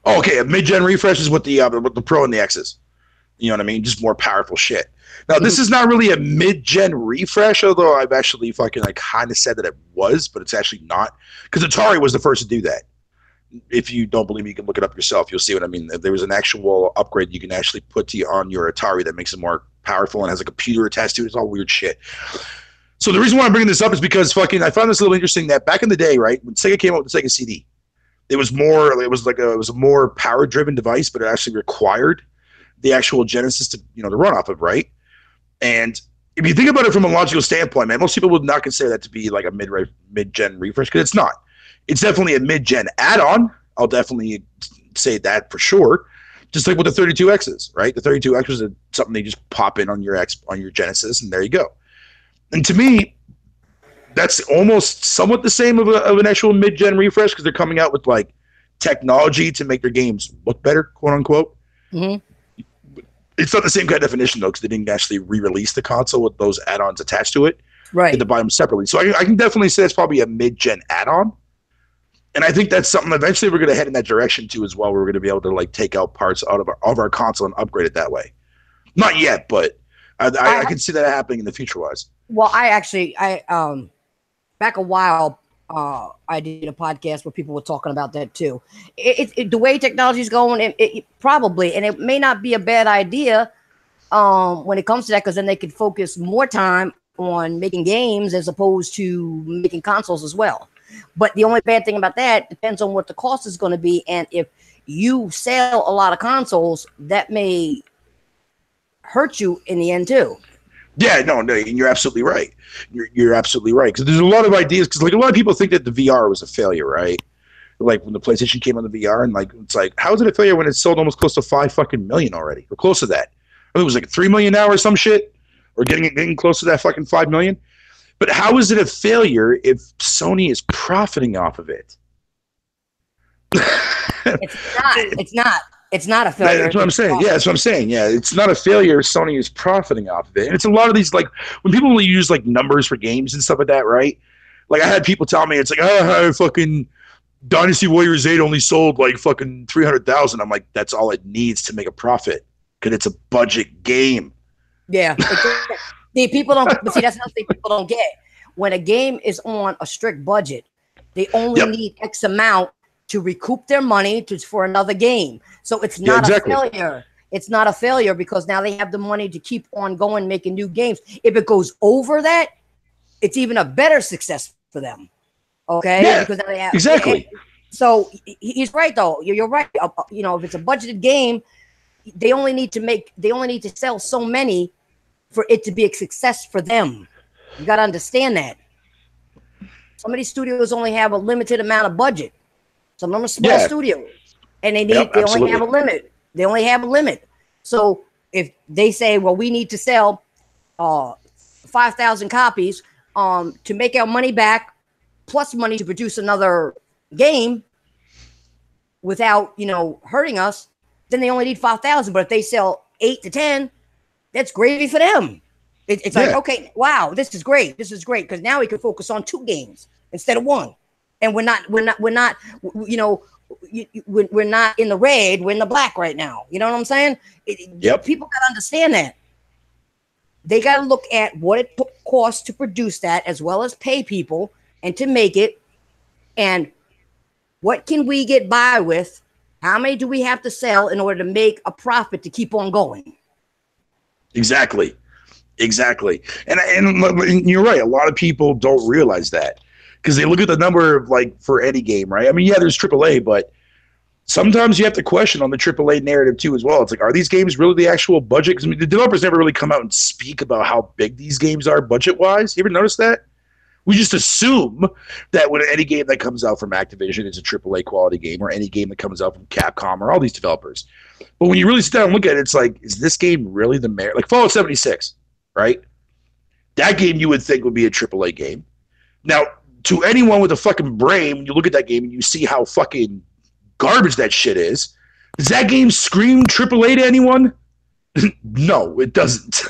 Oh, okay, a mid-gen refresh is with the Pro and the X's. You know what I mean? Just more powerful shit. Now, this is not really a mid-gen refresh, although I've actually fucking kind of said that it was, but it's actually not. Because Atari was the first to do that. If you don't believe me, you can look it up yourself. You'll see what I mean. There was an actual upgrade you can actually put on your Atari that makes it more powerful and has a computer attached to it. It's all weird shit. So the reason why I'm bringing this up is because I found this a little interesting that back in the day, right, when Sega came out with the Sega CD, it was a more power driven device, but it actually required the actual Genesis to run off of, right? And if you think about it from a logical standpoint, man, most people would not consider that to be like a mid-gen refresh because it's not. It's definitely a mid-gen add-on. I'll definitely say that for sure. Just like with the 32Xs, right? The 32X is something they just pop in on your Genesis, and there you go. And to me, that's almost somewhat the same of an actual mid-gen refresh because they're coming out with like technology to make their games look better, quote unquote. Mm-hmm. It's not the same kind of definition though because they didn't actually re-release the console with those add-ons attached to it. Right. You had to buy them separately. So I can definitely say it's probably a mid-gen add-on. And I think that's something eventually we're going to head in that direction too as well. We're going to be able to like take out parts out of our console and upgrade it that way. Not yet, but I can see that happening in the future wise. Well, back a while, I did a podcast where people were talking about that too. The way technology is going, it probably, and it may not be a bad idea when it comes to that, because then they could focus more time on making games as opposed to making consoles as well. But the only bad thing about that depends on what the cost is going to be, and if you sell a lot of consoles, that may hurt you in the end too. Yeah, no, you're absolutely right. You're absolutely right because there's a lot of ideas. Because like a lot of people think that the VR was a failure, right? Like when the PlayStation came on the VR, and like it's like, how is it a failure when it sold almost close to 5 fucking million already, or close to that? I think it was like 3 million now or some shit, or getting close to that fucking 5 million. But how is it a failure if Sony is profiting off of it? It's not. It's not a failure. That's what I'm saying. Yeah, that's what I'm saying. Yeah, it's not a failure. Sony is profiting off of it. And it's a lot of these, like, when people only use, like, numbers for games and stuff like that, right? Like, I had people tell me, it's like, fucking Dynasty Warriors 8 only sold, like, fucking 300,000. I'm like, that's all it needs to make a profit. because it's a budget game. Yeah. See, people don't. But see, that's another thing people don't get. When a game is on a strict budget, they only need X amount to recoup their money for another game. So it's not a failure. It's not a failure because now they have the money to keep on going, making new games. If it goes over that, it's even a better success for them. Okay? Yeah, because now they have, exactly. So he's right, though. You're right. You know, if it's a budgeted game, they only need to sell so many for it to be a success for them. You got to understand that. Some of these studios only have a limited amount of budget. Some of them are small studios, and they only have a limit. They only have a limit. So if they say, well, we need to sell 5,000 copies to make our money back, plus money to produce another game without, hurting us, then they only need 5,000. But if they sell 8 to 10, that's gravy for them. It's like, okay, wow, this is great. This is great because now we can focus on 2 games instead of 1, and we're not, we're not in the red. We're in the black right now. You know what I'm saying? People got to understand that. They got to look at what it costs to produce that, as well as pay people and to make it, and what can we get by with? How many do we have to sell in order to make a profit to keep on going? Exactly. And you're right. A lot of people don't realize that because they look at the number of, like, for any game, right? I mean, yeah, there's AAA, but sometimes you have to question on the AAA narrative too as well. It's like, are these games really the actual budget? Because I mean, the developers never really come out and speak about how big these games are budget-wise. You ever notice that? We just assume that when any game that comes out from Activision is a AAA quality game, or any game that comes out from Capcom or all these developers. But when you really sit down and look at it, it's like, is this game really the merit? Like Fallout 76, right? That game you would think would be a AAA game. Now, to anyone with a fucking brain, when you look at that game and you see how fucking garbage that shit is, does that game scream AAA to anyone? No, it doesn't.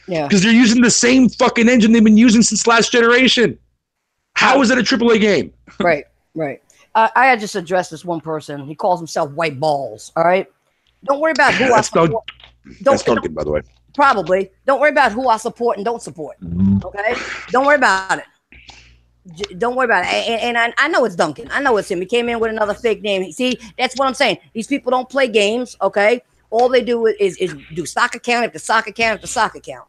Yeah, because they're using the same fucking engine they've been using since last generation. How is that a AAA game? Right. I had just addressed this one person. He calls himself White Balls. All right, don't worry about who I support. That's Duncan, by the way. Probably. Don't worry about who I support and don't support. Okay, don't worry about it. Don't worry about it. And I know it's Duncan. I know it's him. He came in with another fake name. See, that's what I'm saying. These people don't play games. Okay. All they do is do stock account after stock account after stock account.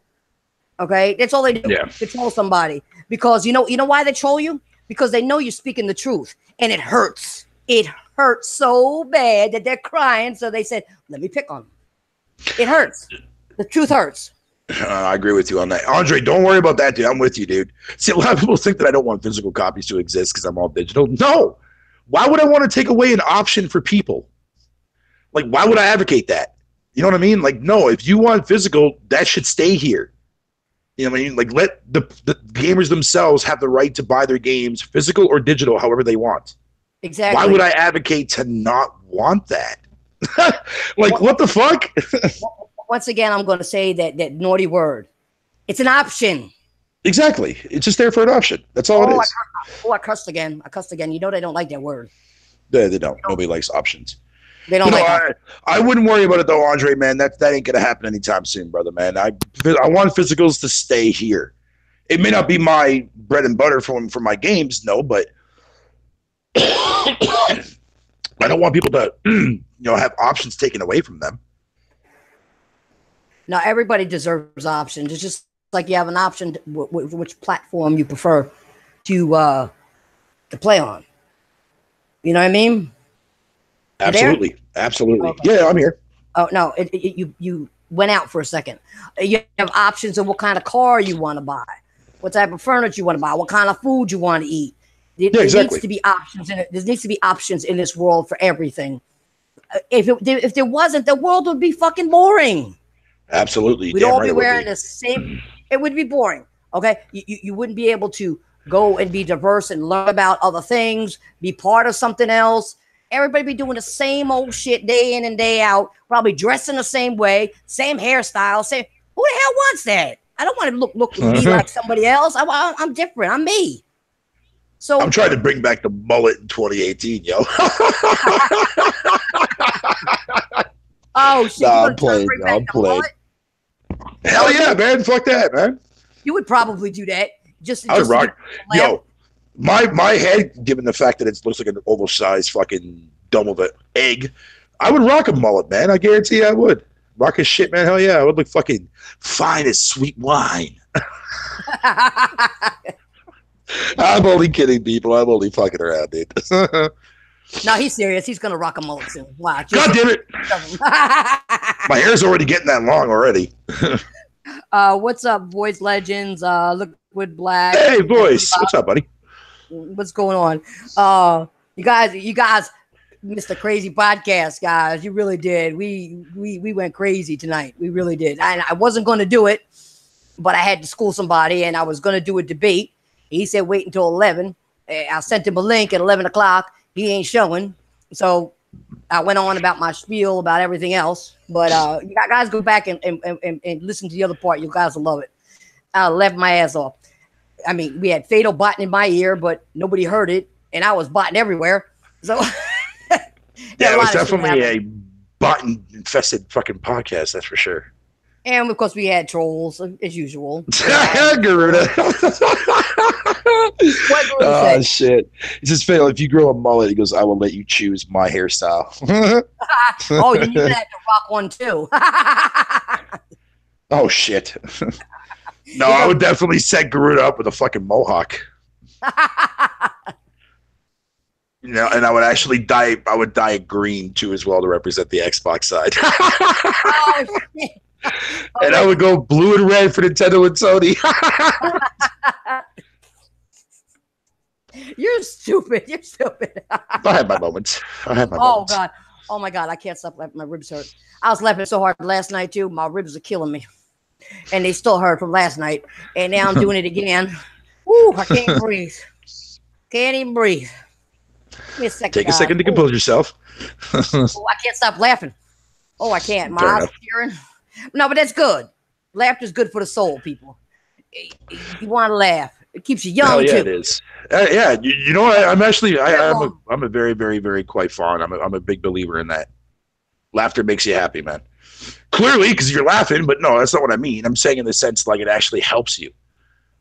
Okay, that's all they do. Yeah. To troll somebody, because you know why they troll you? Because they know you're speaking the truth, and it hurts. It hurts so bad that they're crying. So they said, "Let me pick on them." It hurts. The truth hurts. I agree with you on that, Andre. Don't worry about that, dude. I'm with you, dude. See, a lot of people think that I don't want physical copies to exist because I'm all digital. No, why would I want to take away an option for people? Like, why would I advocate that? You know what I mean? Like, no, if you want physical, that should stay here. You know what I mean? Like, let the gamers themselves have the right to buy their games, physical or digital, however they want. Exactly. Why would I advocate to not want that? Like, what the fuck? Once again, I'm going to say that naughty word. It's an option. Exactly. It's just there for an option. That's all it is. I cussed again. You know they don't like that word. They don't. Nobody likes options. They don't I wouldn't worry about it though, Andre, man. That ain't gonna happen anytime soon, brother, man. I want physicals to stay here. It may not be my bread and butter for my games, no, but I don't want people to have options taken away from them. Now everybody deserves options. It's just like you have an option which platform you prefer to play on. You know what I mean? Absolutely. Okay. Yeah, I'm here. Oh no, you went out for a second. You have options of what kind of car you want to buy, what type of furniture you want to buy, what kind of food you want to eat. There needs to be options in it. There needs to be options in this world for everything. If there wasn't, the world would be fucking boring. Absolutely. We'd all be wearing the same. It would be boring. Okay, you wouldn't be able to go and be diverse and learn about other things, be part of something else. Everybody be doing the same old shit day in and day out, probably dressing the same way, same hairstyle. Who the hell wants that? I don't want to look me like somebody else. I'm different. I'm me. So I'm trying to bring back the mullet in 2018, yo. Oh shit! Nah, You I'm playing. bring back I'm the playing. mullet? Hell yeah, man! Fuck that, man. You would probably do that. I would rock. To Yo, my head, given the fact that it looks like an oversized fucking dome of an egg, I would rock a mullet, man. I guarantee I would. Rock his shit, man. Hell yeah. I would look fucking fine as sweet wine. I'm only kidding, people. I'm only fucking around, dude. No, he's serious. He's gonna rock a mullet soon. Wow. God damn it. My hair's already getting that long already. What's up, Boys Legends? Liquid Black. Hey, boys. What's up, buddy? What's going on? You guys missed a crazy podcast, guys. You really did. We went crazy tonight. We really did. And I wasn't going to do it, but I had to school somebody, and I was going to do a debate. He said wait until 11. I sent him a link at 11 o'clock. He ain't showing. So I went on about my spiel about everything else. But you guys go back and listen to the other part. You guys will love it. I left my ass off. I mean, we had Fatal botting in my ear, but nobody heard it, and I was botting everywhere. So yeah, it was definitely a bot-infested fucking podcast, that's for sure. And of course, we had trolls as usual. Garuda. What Garuda Oh shit! He says, "Fatal, if you grow a mullet, he goes, I will let you choose my hairstyle." Oh, you even had to rock one too. Oh shit! No, I would definitely set Garuda up with a fucking mohawk. You know, and I would actually dye. I would dye it green too, as well, to represent the Xbox side. Oh, shit. And I would go blue and red for Nintendo and Sony. You're stupid. You're stupid. I had my moments. Oh God. Oh my God. I can't stop laughing. My ribs hurt. I was laughing so hard last night too. My ribs are killing me. And they still hurt from last night. And now I'm doing it again. Woo, I can't breathe. Can't even breathe. Give me a second. Take a second to compose yourself. Oh, I can't stop laughing. Oh, I can't. My eyes are tearing. No, but that's good. Laughter's good for the soul, people. You want to laugh. It keeps you young, yeah, too. It is. Yeah, you know, I'm actually, I'm a very, very, very quite fond. I'm a big believer in that. Laughter makes you happy, man. Clearly, because you're laughing, but no, that's not what I mean. I'm saying in the sense like it actually helps you.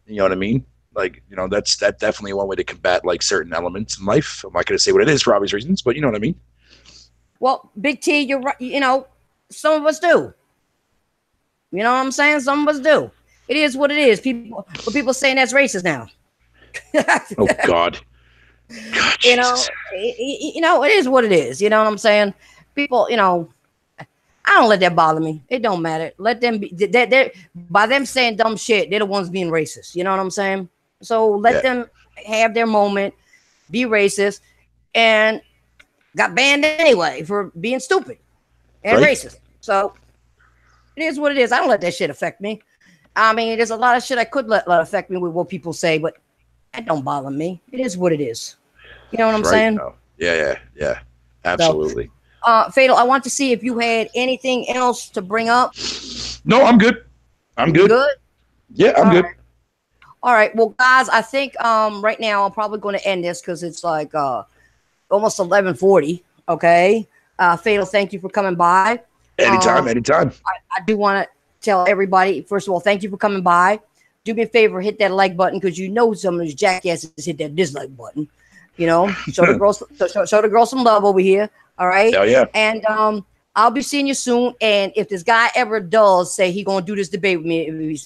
You know what I mean? Like, you know, that's definitely one way to combat like certain elements in life. I'm not going to say what it is for obvious reasons, but you know what I mean? Well, Big T, you're right. You know, some of us do. You know what I'm saying? Some of us do. It is what it is. People saying that's racist now. Oh God. You know, it is what it is. You know what I'm saying? People, you know, I don't let that bother me. It don't matter. Let them be. They're by them saying dumb shit, they're the ones being racist. You know what I'm saying? So let them have their moment, be racist, and got banned anyway for being stupid and racist. So it is what it is. I don't let that shit affect me. I mean, there's a lot of shit I could let affect me with what people say, but that don't bother me. It is what it is. You know what I'm saying? No. Yeah. Absolutely. So, Fatal, I want to see if you had anything else to bring up. No, I'm good. I'm good. Good? Yeah, I'm good. Right. All right. Well, guys, I think right now I'm probably going to end this because it's like almost 11:40. Okay. Fatal, thank you for coming by. Anytime. I do want to tell everybody, first of all, thank you for coming by. Do me a favor, hit that like button because you know some of these jackasses hit that dislike button. You know, show the girls, show the girls some love over here. All right. Hell yeah. And I'll be seeing you soon. And if this guy ever does say he gonna do this debate with me, if he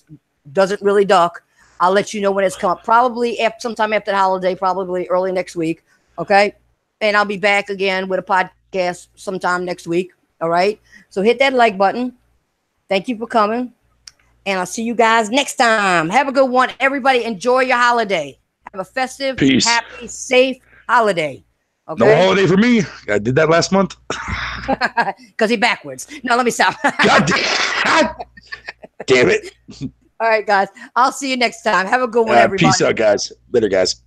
doesn't really duck, I'll let you know when it's come up. Probably sometime after the holiday, probably early next week. Okay. And I'll be back again with a podcast sometime next week. All right. So hit that like button. Thank you for coming. And I'll see you guys next time. Have a good one. Everybody enjoy your holiday. Have a festive, happy, safe holiday. Okay? No holiday for me. I did that last month. Because he backwards. No, let me stop. God damn it. All right, guys. I'll see you next time. Have a good one, everybody. Peace out, guys. Later, guys.